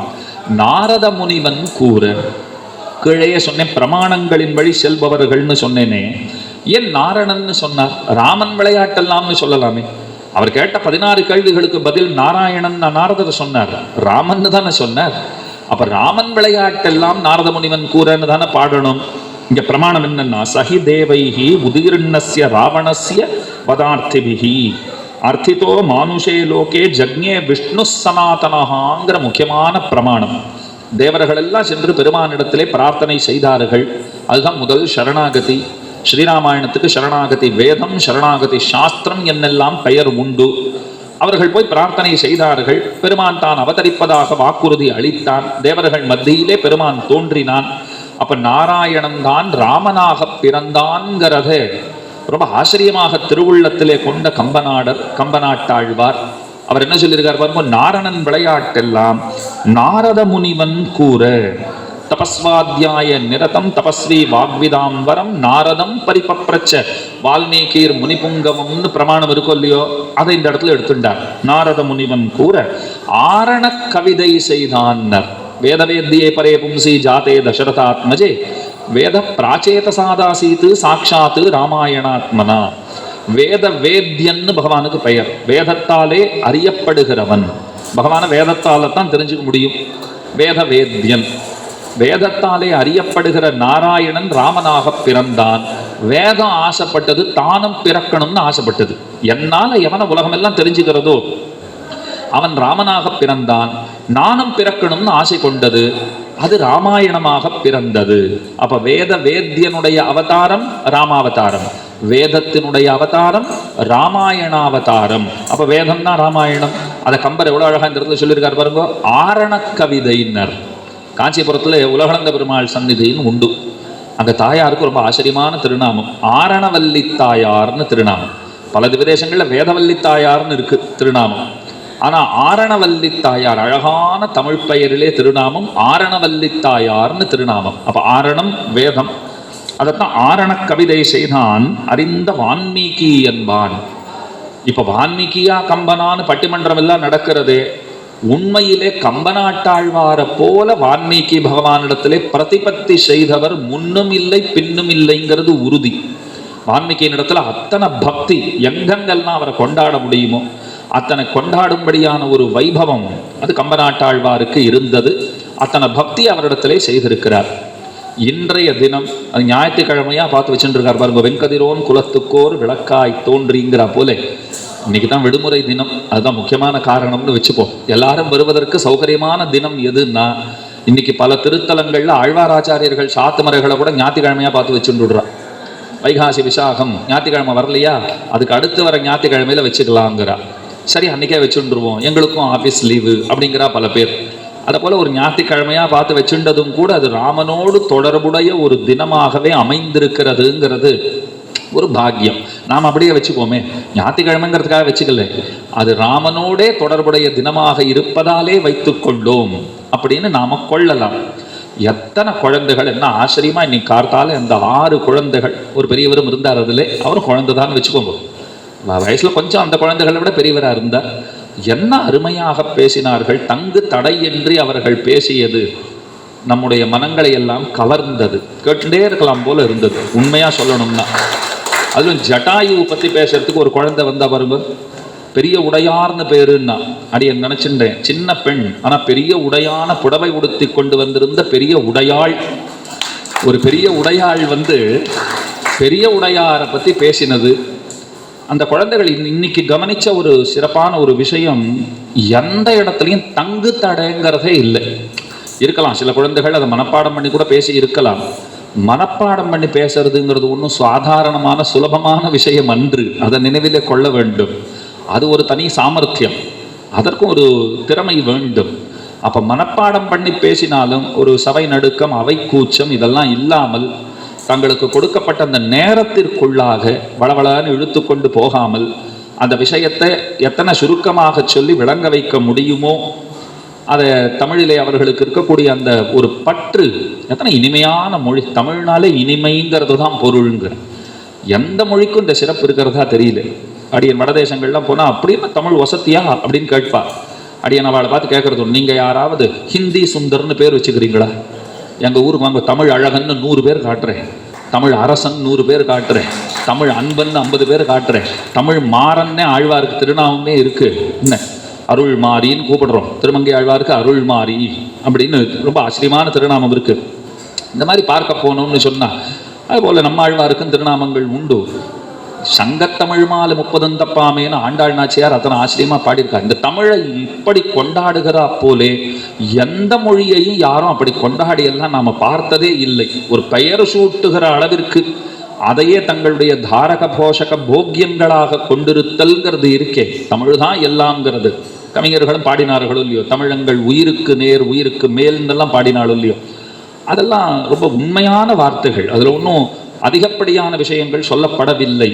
நாரத முனிவன் கூற. கீழே சொன்னேன் பிரமாணங்களின் வழி செல்பவர்கள்னு சொன்னேனே, ஏன் நாரணன்னு சொன்னார்? ராமன் விளையாட்டெல்லாம்னு சொல்லலாமே. அவர் கேட்ட 16 கேள்விகளுக்கு பதில் நாராயணன் நாரதர் சொன்னார், ராமன் தானே சொன்னார். அப்ப ராமன் விளையாட்டெல்லாம் நாரத முனிவன் கூறன்னு தானே பாடணும். இங்க பிரமாணம் என்னன்னா, சஹி தேவைஹி உதீர்ணஸ்ய ராவணஸ்ய வதார்த்திபிஹி அர்த்திதோ மானுஷே லோகே ஜக்ஞே விஷ்ணு சனாதனஹாங்கிற முக்கியமான பிரமாணம். தேவர்கள் எல்லாம் சென்று பெருமானிடத்திலே பிரார்த்தனை செய்தார்கள். அதுதான் முதல் சரணாகதி. ஸ்ரீராமாயணத்துக்கு சரணாகதி வேதம், சரணாகதி சாஸ்திரம் என்னெல்லாம் பெயர் உண்டு. அவர்கள் போய் பிரார்த்தனை செய்தார்கள். பெருமான் தான் அவதரிப்பதாக வாக்குறுதி அளித்தான். தேவர்கள் மத்தியிலே பெருமான் தோன்றினான். அப்ப நாராயணன் தான் ராமனாக பிறந்தான்கிறத ரொம்ப ஆச்சரியமாக திருவுள்ளத்திலே கொண்ட கம்பநாட்டாழ்வார் அவர் என்ன சொல்லியிருக்கார் பாருங்க, நாரணன் விளையாட்டெல்லாம் நாரத முனிவன் கூற. தபஸ்வாத்தியாய நிரதம் தபஸ்வி வாக்விதாம்பரம் நாரதம் பரிபப்ரச்ச வால்மீகீர் முனிபுங்கமம்னு பிரமாணம் இருக்கும் இல்லையோ, அதை இந்த இடத்துல எடுத்துட்டார். நாரத முனிவன் கூற ஆரண கவிதை செய்தான்னர். வேதவேத்தியே பரே பும்சி ஜாதே தசரதாத்மஜே வேத பிராச்சேத சாதாசீத்து சாட்சாத்து ராமாயணாத்மனா. வேத வேத்யன்னு பகவானுக்கு பெயர். வேதத்தாலே அறியப்படுகிறவன். பகவான வேதத்தால தான் தெரிஞ்சுக்க முடியும். வேத வேத்யன், வேதத்தாலே அறியப்படுகிற நாராயணன் ராமனாக பிறந்தான். வேதம் ஆசைப்பட்டது தானும் பிறக்கணும்னு ஆசைப்பட்டது. என்னால எவன உலகம் எல்லாம் தெரிஞ்சுக்கிறதோ அவன் ராமனாக பிறந்தான். நானும் பிறக்கணும்னு ஆசை கொண்டது, அது ராமாயணமாக பிறந்தது. அப்ப வேத வேத்யனுடைய அவதாரம் ராமாவதாரம், வேதத்தினுடைய அவதாரம் ராமாயணாவதாரம். அப்ப வேதம் தான் ராமாயணம். அதை கம்பர் எவ்வளவு அழகா இந்த இடத்துல சொல்லியிருக்காரு பாருங்க. ஆரண கவிதையினர். காஞ்சிபுரத்துல உலகளந்த பெருமாள் சந்நிதின்னு உண்டு. அங்க தாயாருக்கு ரொம்ப ஆச்சரியமான திருநாமம், ஆரணவல்லி தாயார்னு திருநாமம். பல பிரதேசங்கள்ல வேதவல்லி தாயார்னு இருக்கு திருநாமம். ஆனா ஆரணவல்லி தாயார், அழகான தமிழ் பெயரிலே திருநாமம் ஆரணவல்லி தாயார்னு திருநாமம். அப்ப ஆரணம் வேதம். அதைத்தான் ஆரண கவிதை செய்தான் அறிந்த வான்மீகி என்பான். இப்ப வான்மீகியா கம்பனான்னு பட்டிமன்றம் எல்லாம் நடக்கிறதே, உண்மையிலே கம்பநாட்டாழ்வாரை போல வான்மீகி பகவானிடத்திலே பிரதிபத்தி செய்தவர் முன்னும் இல்லை பின்னும் இல்லைங்கிறது உறுதி. வான்மீகியின் இடத்துல அத்தனை பக்தி, எங்கெங்கெல்லாம் அவரை கொண்டாட முடியுமோ அத்தனை கொண்டாடும்படியான ஒரு வைபவம் அது கம்பநாட்டாழ்வாருக்கு இருந்தது. அத்தனை பக்தி அவரிடத்திலே செய்திருக்கிறார். இன்றைய தினம் அது ஞாயிற்றுக்கிழமையா பார்த்து வச்சுருக்கார் பாருங்க. வெங்கதிரோன் குலத்துக்கோர் விளக்காய் தோன்றிங்கிற போல இன்னைக்கு தான் விடுமுறை தினம். அதுதான் முக்கியமான காரணம்னு வச்சுப்போம். எல்லாரும் வருவதற்கு சௌகரியமான தினம் எதுன்னா, இன்னைக்கு பல திருத்தலங்கள்ல ஆழ்வாராச்சாரியர்கள் சாத்துமறைகளை கூட ஞாயிற்றுக்கிழமையா பார்த்து வச்சுட்டுடுறா. வைகாசி விசாகம் ஞாயிற்றுக்கிழமை வரலையா, அதுக்கு அடுத்து வர ஞாயிற்றுக்கிழமையில வச்சுக்கலாங்கிறா. சரி, அன்னைக்கே வச்சுருவோம், எங்களுக்கும் ஆஃபீஸ் லீவு அப்படிங்கிறா பல பேர். அதை போல ஒரு ஞாயிற்றுக்கிழமையா பார்த்து வச்சுட்டதும் கூட அது ராமனோடு தொடர்புடைய ஒரு தினமாகவே அமைந்திருக்கிறதுங்கிறது ஒரு பாக்கியம். நாம் அப்படியே வச்சுப்போமே, ஞாயிற்றுக்கிழமைங்கிறதுக்காக வச்சுக்கல, அது ராமனோடே தொடர்புடைய தினமாக இருப்பதாலே வைத்துக் கொண்டோம் அப்படின்னு நாம கொள்ளலாம். எத்தனை குழந்தைகள், என்ன ஆச்சரியமா, இன்னைக்கு கார்த்தால அந்த 6 குழந்தைகள், ஒரு பெரியவரும் இருந்தார் அதில், அவரும் குழந்தைதான் வச்சுக்கோங்க, வயசுல கொஞ்சம் அந்த குழந்தைகளை விட பெரியவராக இருந்தார். என்ன அருமையாக பேசினார்கள், தங்கு தடையின்றி அவர்கள் பேசியது நம்முடைய மனங்களை எல்லாம் கவர்ந்தது. கேட்டுட்டே இருக்கலாம் போல இருந்தது உண்மையா சொல்லணும்னா. அதுவும் ஜட்டாயுவை பத்தி பேசுறதுக்கு ஒரு குழந்தை வந்தா பாருங்க, பெரிய உடையார்னு பேருன்னா, அடிய நினைச்சுட்டேன், சின்ன பெண் ஆனா பெரிய உடையான புடவை உடுத்தி கொண்டு வந்திருந்த பெரிய உடையாள். ஒரு பெரிய உடையாள் வந்து பெரிய உடையாரை பத்தி பேசினது. அந்த குழந்தைகள் இன்னைக்கு கவனிச்ச ஒரு சிறப்பான ஒரு விஷயம், எந்த இடத்துலையும் தங்கு தடைங்கிறதே இல்லை. இருக்கலாம் சில குழந்தைகள் அதை மனப்பாடம் பண்ணி கூட பேசி இருக்கலாம். மனப்பாடம் பண்ணி பேசுறதுங்கிறது ஒன்றும் சாதாரணமான சுலபமான விஷயம் அன்று, அதை நினைவிலே கொள்ள வேண்டும். அது ஒரு தனி சாமர்த்தியம், அதற்கும் ஒரு திறமை வேண்டும். அப்போ மனப்பாடம் பண்ணி பேசினாலும் ஒரு சபை நடுக்கம், அவை கூச்சம் இதெல்லாம் இல்லாமல் தங்களுக்கு கொடுக்கப்பட்ட அந்த நேரத்திற்குள்ளாக வளவளன்னு இழுத்து கொண்டு போகாமல் அந்த விஷயத்தை எத்தனை சுருக்கமாக சொல்லி விளங்க வைக்க முடியுமோ, அதை தமிழிலே அவர்களுக்கு இருக்கக்கூடிய அந்த ஒரு பற்று, எத்தனை இனிமையான மொழி. தமிழ்னாலே இனிமைங்கிறது தான் பொருளுங்கிற, எந்த மொழிக்கும் இந்த சிறப்பு இருக்கிறதா தெரியல. அடியன் வடதேசங்கள்லாம் போனால் அப்படின்னு தமிழ் வசதியா அப்படின்னு கேட்பா. அடியன் அவளை பார்த்து கேட்கறது, நீங்கள் யாராவது ஹிந்தி சுந்தர்னு பேர் வச்சுக்கிறீங்களா? எங்கள் ஊருக்கு வாங்க, தமிழ் அழகன்னு 100 பேர் காட்டுறேன், தமிழ் அரசன் 100 பேர் காட்டுறேன், தமிழ் அன்பன் 50 பேர் காட்டுறேன், தமிழ் மாறன்னே ஆழ்வாருக்கு திருநாமமே இருக்கு, என்ன அருள் மாறின்னு கூப்பிடுறோம், திருமங்கை ஆழ்வாருக்கு அருள் மாறி அப்படின்னு ரொம்ப ஆச்சரியமான திருநாமம் இருக்கு. இந்த மாதிரி பார்க்க போனோம்னு சொன்னா, அதுபோல நம்ம ஆழ்வாருக்கும் திருநாமங்கள் உண்டு. சங்கத்தமிழ் மாலை 30 தப்பாமேன்னு ஆண்டாள் நாச்சியார் அத்தனை ஆச்சரியமா பாடியிருக்காங்க. இந்த தமிழை இப்படி கொண்டாடுகிறா போலே எந்த மொழியையும் யாரும் அப்படி கொண்டாடி எல்லாம் நாம பார்த்ததே இல்லை. ஒரு பெயர் சூட்டுகிற அளவிற்கு அதையே தங்களுடைய தாரக போஷக போக்கியங்களாக கொண்டிருத்தல்ங்கிறது இருக்கே, தமிழ் தான் எல்லாம்ங்கிறது. கவிஞர்களும் பாடினார்களும் இல்லையோ, தமிழங்கள் உயிருக்கு நேர் உயிருக்கு மேல்னெல்லாம் பாடினாலும் இல்லையோ, அதெல்லாம் ரொம்ப உண்மையான வார்த்தைகள். அதில் ஒன்றும் அதிகப்படியான விஷயங்கள் சொல்லப்படவில்லை.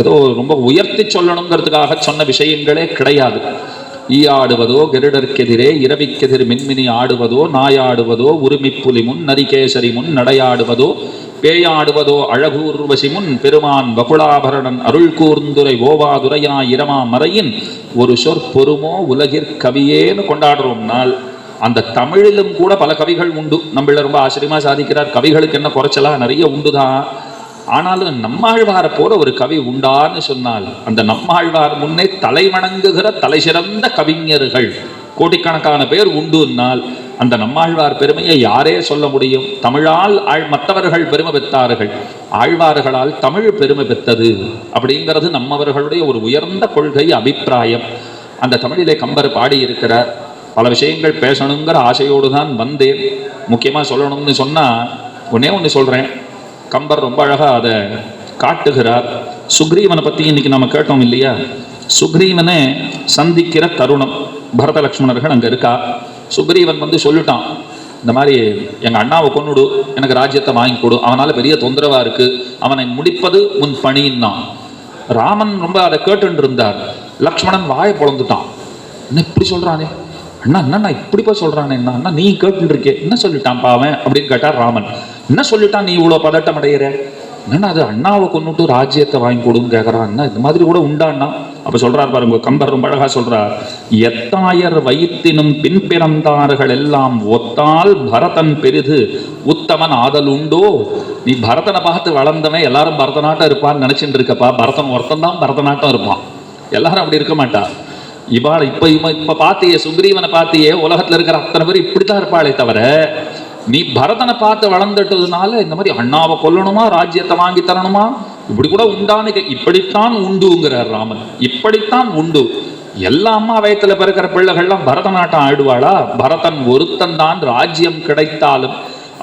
ஏதோ ரொம்ப உயர்த்தி சொல்லணுங்கிறதுக்காக சொன்ன விஷயங்களே கிடையாது. ஈயாடுவதோ கெருடற்கெதிரே இரவிக்கெதிர் மின்மினி ஆடுவதோ, நாயாடுவதோ உரிமிப்புலி முன் நரிகேசரி முன் நடையாடுவதோ, பேயாடுவதோ அழகூர்வசி முன் பெருமான் வகுளாபரணன் அருள் கூர்ந்துரை ஓவாதுரையா இரமா மறையின் ஒரு சொற்பொருமோ உலகிற் கவியேன்னு கொண்டாடுறோம் நாள். அந்த தமிழிலும் கூட பல கவிகள் உண்டு. நம்மள ரொம்ப ஆச்சரியமா சாதிக்கிறார். கவிகளுக்கு என்ன குறைச்சலா, நிறைய உண்டுதான். ஆனாலும் நம்மாழ்வாரை போல ஒரு கவி உண்டான்னு சொன்னால், அந்த நம்மாழ்வார் முன்னே தலை வணங்குகிற தலை சிறந்த கவிஞர்கள் கோடிக்கணக்கான பேர் உண்டுனால், அந்த நம்மாழ்வார் பெருமையை யாரே சொல்ல முடியும்? தமிழால் மற்றவர்கள் பெருமை பெற்றார்கள், ஆழ்வார்களால் தமிழ் பெருமை பெற்றது அப்படிங்கிறது நம்மவர்களுடைய ஒரு உயர்ந்த கொள்கை அபிப்பிராயம். அந்த தமிழிலே கம்பர் பாடியிருக்கிறார். பல விஷயங்கள் பேசணுங்கிற ஆசையோடு தான் வந்தேன். முக்கியமாக சொல்லணும்னு சொன்னால் ஒன்னே ஒன்று சொல்கிறேன். கம்பர் ரொம்ப அழகாக அதை காட்டுகிறார். சுக்ரீவனை பற்றி இன்னைக்கு நம்ம கேட்டோம் இல்லையா? சுக்ரீவனை சந்திக்கிற தருணம், பரத லக்ஷ்மணர்கள் அங்கே இருக்கா. சுக்ரீவன் வந்து சொல்லிட்டான், இந்த மாதிரி எங்கள் அண்ணாவை கொன்னுடு, எனக்கு ராஜ்யத்தை வாங்கி கொடு, அவனால் பெரிய தொந்தரவாக இருக்குது, அவனை முடிப்பது முன் பணின்னான். ராமன் ரொம்ப அதை கேட்டுன்னு இருந்தார். லக்ஷ்மணன் வாயை பொழந்துட்டான். என்ன இப்படி சொல்கிறானே அண்ணா, என்ன இப்படி போய் சொல்கிறானே அண்ணா, நீ கேட்டுன்னு இருக்கே, என்ன சொல்லிட்டான் பாவன் அப்படின்னு கேட்டார் ராமன். என்ன சொல்லிட்டான் நீ இவ்வளோ பதட்டம் அடையிற? என்னன்னா அது அண்ணாவை கொண்டுட்டு ராஜ்யத்தை வாங்கி கொடுன்னு கேட்குறான். இந்த மாதிரி கூட உண்டான்னா? அப்போ சொல்கிறார் பாருங்க, கம்பர் ரொம்ப அழகாக சொல்கிறார். எத்தாயர் வயிற்றினும் பின்பிறந்தார்கள் எல்லாம் ஒத்தால் பரதன் பெரிது உத்தமன் ஆதல் உண்டோ. நீ பரதனை பார்த்து வளர்ந்தவன் எல்லாரும் பரதநாட்டம் இருப்பான்னு நினச்சிட்டு இருக்கப்பா. பரதன் ஒருத்தன் தான் பரதநாட்டம் இருப்பான், எல்லாரும் அப்படி இருக்க மாட்டா. இவாள் இப்போ பார்த்தியே, சுக்ரீவனை பார்த்தியே, உலகத்தில் இருக்கிற அத்தனை பேர் இப்படித்தான் இருப்பாளே தவிர, நீ பரதனை பார்த்து வளர்ந்துட்டதுனால இந்த மாதிரி அண்ணாவை கொல்லணுமா, ராஜ்யத்தை வாங்கி தரணுமா, இப்படி கூட உண்டான்னு இப்படித்தான் உண்டுங்கிறார் ராமன். இப்படித்தான் உண்டு. எல்லா அம்மா வயத்துல பிறக்கிற பிள்ளைகள்லாம் பரதநாட்டம் ஆடுவாளா? பரதன் ஒருத்தன் தான் ராஜ்யம் கிடைத்தாலும்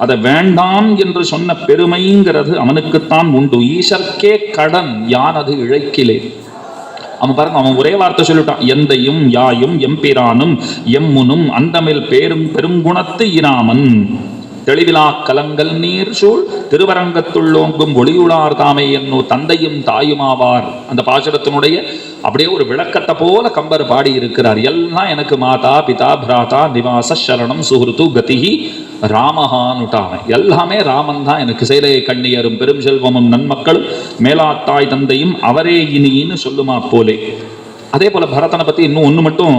அதை வேண்டாம் என்று சொன்ன பெருமைங்கிறது அவனுக்குத்தான் உண்டு. ஈசர்க்கே கடன் யானது இழைக்கிலே. அவன் பாருங்க, அவன் ஒரே வார்த்தை சொல்லிட்டான், எந்தையும் யாயும் எம்பிரானும் எம்முனும் அந்தமில் பேரும் பெருங்குணத்து இராமன். தெளிவிலா கலங்கல் நீர் சூழ் திருவரங்கத்துள்ளோங்கும் ஒளியுளார் தாமை என்னும் தந்தையும் தாயுமாவார். அந்த பாசுரத்தினுடைய அப்படியே ஒரு விளக்கத்தை போல கம்பர் பாடி இருக்கிறார். எல்லாம் எனக்கு மாதா பிதா பிராதா நிவாச சரணம் சுஹൃத்து கதிஹி ராமஹானுட்டான, எல்லாமே ராமன் தான் எனக்கு. செயலையை கண்ணியரும் பெரும் செல்வமும் நன்மக்களும் மேலாத்தாய் தந்தையும் அவரே இனின்னு சொல்லுமா போலே. அதே போல பரதனை பத்தி இன்னும் ஒன்று மட்டும்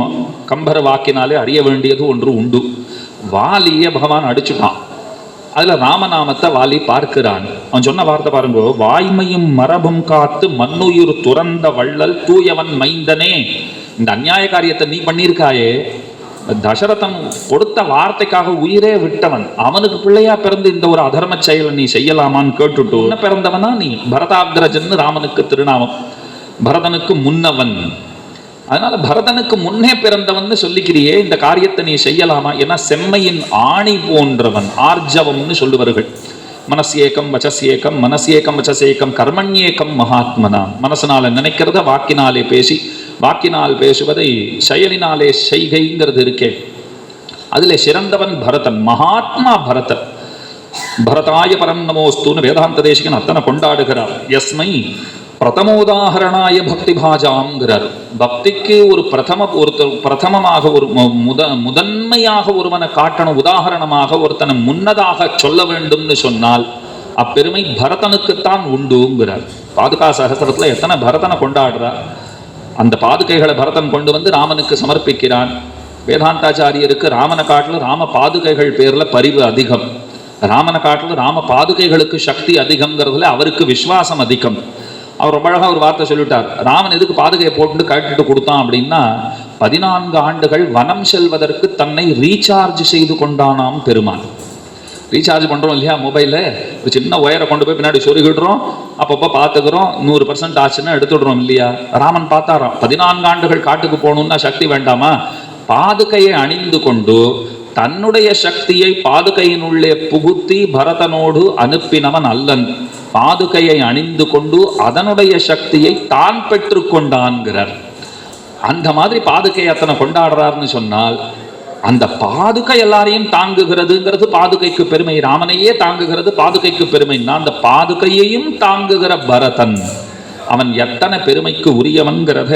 கம்பர வாக்கினாலே அறிய வேண்டியது ஒன்று உண்டு. வாலிய பகவான் அடிச்சுட்டான். அதுல ராமநாமத்தை வாலி பார்க்கிறான். அவன் சொன்ன வார்த்தை பாருங்க, வாய்மையும் மரபும் காத்து மண்ணுயிர் துறந்த வள்ளல் தூயவன் மைந்தனே. இந்த அநியாய காரியத்தை நீ பண்ணியிருக்காயே, தசரதன் கொடுத்த வார்த்தைக்காக உயிரே விட்டவன், அவனுக்கு பிள்ளையா பிறந்து இந்த ஒரு அதர்ம செயலை நீ செய்யலாமான்னு கேட்டுட்டு பிறந்தவனா நீ. பரதாகிரஜன் ராமனுக்கு திருநாமம், பரதனுக்கு முன்னவன். அதனால பரதனுக்கு முன்னே பிறந்தவன் சொல்லிக்கிறியே, இந்த காரியத்தை நீ செய்யலாமா? ஏன்னா செம்மையின் ஆணி போன்றவன், ஆர்ஜவம்னு சொல்லுவார்கள். மனசேக்கம் வச்சசேக்கம், மனசேக்கம் வச்சசேக்கம், கர்மண்யேக்கம் மகாத்மனா. மனசனால நினைக்கிறத வாக்கினாலே பேசி, வாக்கினால் பேசுவதை செயலினாலே செய்கைங்கிறது இருக்கே, அதுல சிறந்தவன் பரதன், மகாத்மா பரதன். பரதாய பரம் நமோஸ்துன்னு வேதாந்த தேசிகன் அத்தனை கொண்டாடுகிறார். யஸ்மை பிரதமோதாகரணாய பக்தி பாஜாங்கிறார். பக்திக்கு ஒரு பிரதமமாக ஒரு முதன்மையாக ஒருவனை காட்டணும், உதாகரணமாக ஒருத்தனை முன்னதாக சொல்ல வேண்டும்னு சொன்னால் அப்பெருமை பரதனுக்குத்தான் உண்டுங்கிறார். பாதுகா சகஸ்திரத்துல எத்தனை பரதனை கொண்டாடுறார். அந்த பாதுகைகளை பரதன் கொண்டு வந்து ராமனுக்கு சமர்ப்பிக்கிறான். வேதாந்தாச்சாரியருக்கு ராமனை காட்டிலும் ராம பாதுகைகள் பேர்ல பரிவு அதிகம், ராமனை காட்டிலும் ராம பாதுகைகளுக்கு சக்தி அதிகம்ங்கிறதுல அவருக்கு விசுவாசம் அதிகம். அவர் ரொம்ப அழகா ஒரு வார்த்தை சொல்லிட்டார். ராமன் எதுக்கு பாதுகையை போட்டு கட்டிட்டு கொடுத்தான் அப்படின்னா, 14 ஆண்டுகள் வனம் செல்வதற்கு தன்னை ரீசார்ஜ் செய்து கொண்டானாம் பெருமான். ரீசார்ஜ் பண்றோம் இல்லையா மொபைல, ஒரு சின்ன ஒயரை கொண்டு போய் பின்னாடி சொருகிடுறோம், அப்பப்போ பார்த்துக்கிறோம், 100% ஆச்சுன்னா எடுத்துடுறோம் இல்லையா. ராமன் பார்த்தாராம், 14 ஆண்டுகள் காட்டுக்கு போகணும்னா சக்தி வேண்டாமா? பாதுகையை அணிந்து கொண்டு தன்னுடைய சக்தியை பாதுகையினுள்ளே புகுத்தி பரதனோடு அனுப்பினவன் அல்லன். பாதுகையை அணிந்து கொண்டு அதனுடைய சக்தியை தான் பெற்று கொண்டான்கிறார். அந்த மாதிரி பாதுகை அத்தனை கொண்டாடுறாருன்னு சொன்னால், அந்த பாதுகை எல்லாரையும் தாங்குகிறதுங்கிறது பாதுகைக்கு பெருமை. ராமனையே தாங்குகிறது பாதுகைக்கு பெருமைன்னா, அந்த பாதுகையையும் தாங்குகிற பரதன் அவன் எத்தனை பெருமைக்கு உரியவன்கிறத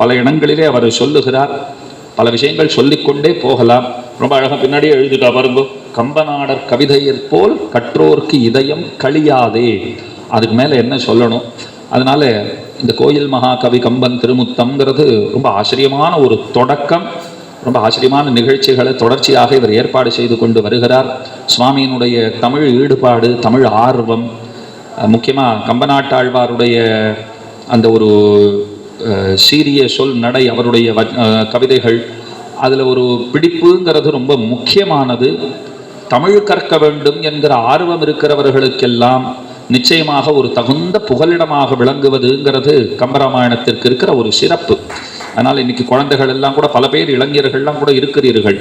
பல இடங்களிலே அவர் சொல்லுகிறார். பல விஷயங்கள் சொல்லிக்கொண்டே போகலாம். ரொம்ப அழகா பின்னாடியே எழுதிட்டா பாருங்க, கம்பநாடர் கவிதையர் போல் கற்றோர்க்கு இதயம் கழியாதே. அதுக்கு மேல என்ன சொல்லணும்? அதனால இந்த கோயில் மகாகவி கம்பன் திருமுத்தம்ங்கிறது ரொம்ப ஆச்சரியமான ஒரு தொடக்கம். ரொம்ப ஆச்சரியமான நிகழ்ச்சிகளை தொடர்ச்சியாக இவர் ஏற்பாடு செய்து கொண்டு வருகிறார். சுவாமியினுடைய தமிழ் ஈடுபாடு, தமிழ் ஆர்வம், முக்கியமாக கம்பநாட்டாழ்வாருடைய அந்த ஒரு சீரிய சொல் நடை, அவருடைய கவிதைகள், அதில் ஒரு பிடிப்புங்கிறது ரொம்ப முக்கியமானது. தமிழ் கற்க வேண்டும் என்கிற ஆர்வம் இருக்கிறவர்களுக்கெல்லாம் நிச்சயமாக ஒரு தகுந்த புகலிடமாக விளங்குவதுங்கிறது கம்பராமாயணத்திற்கு இருக்கிற ஒரு சிறப்பு. அதனால் இன்னைக்கு குழந்தைகள் எல்லாம் கூட, பல பேர் இளைஞர்கள்லாம் கூட இருக்கிறீர்கள்.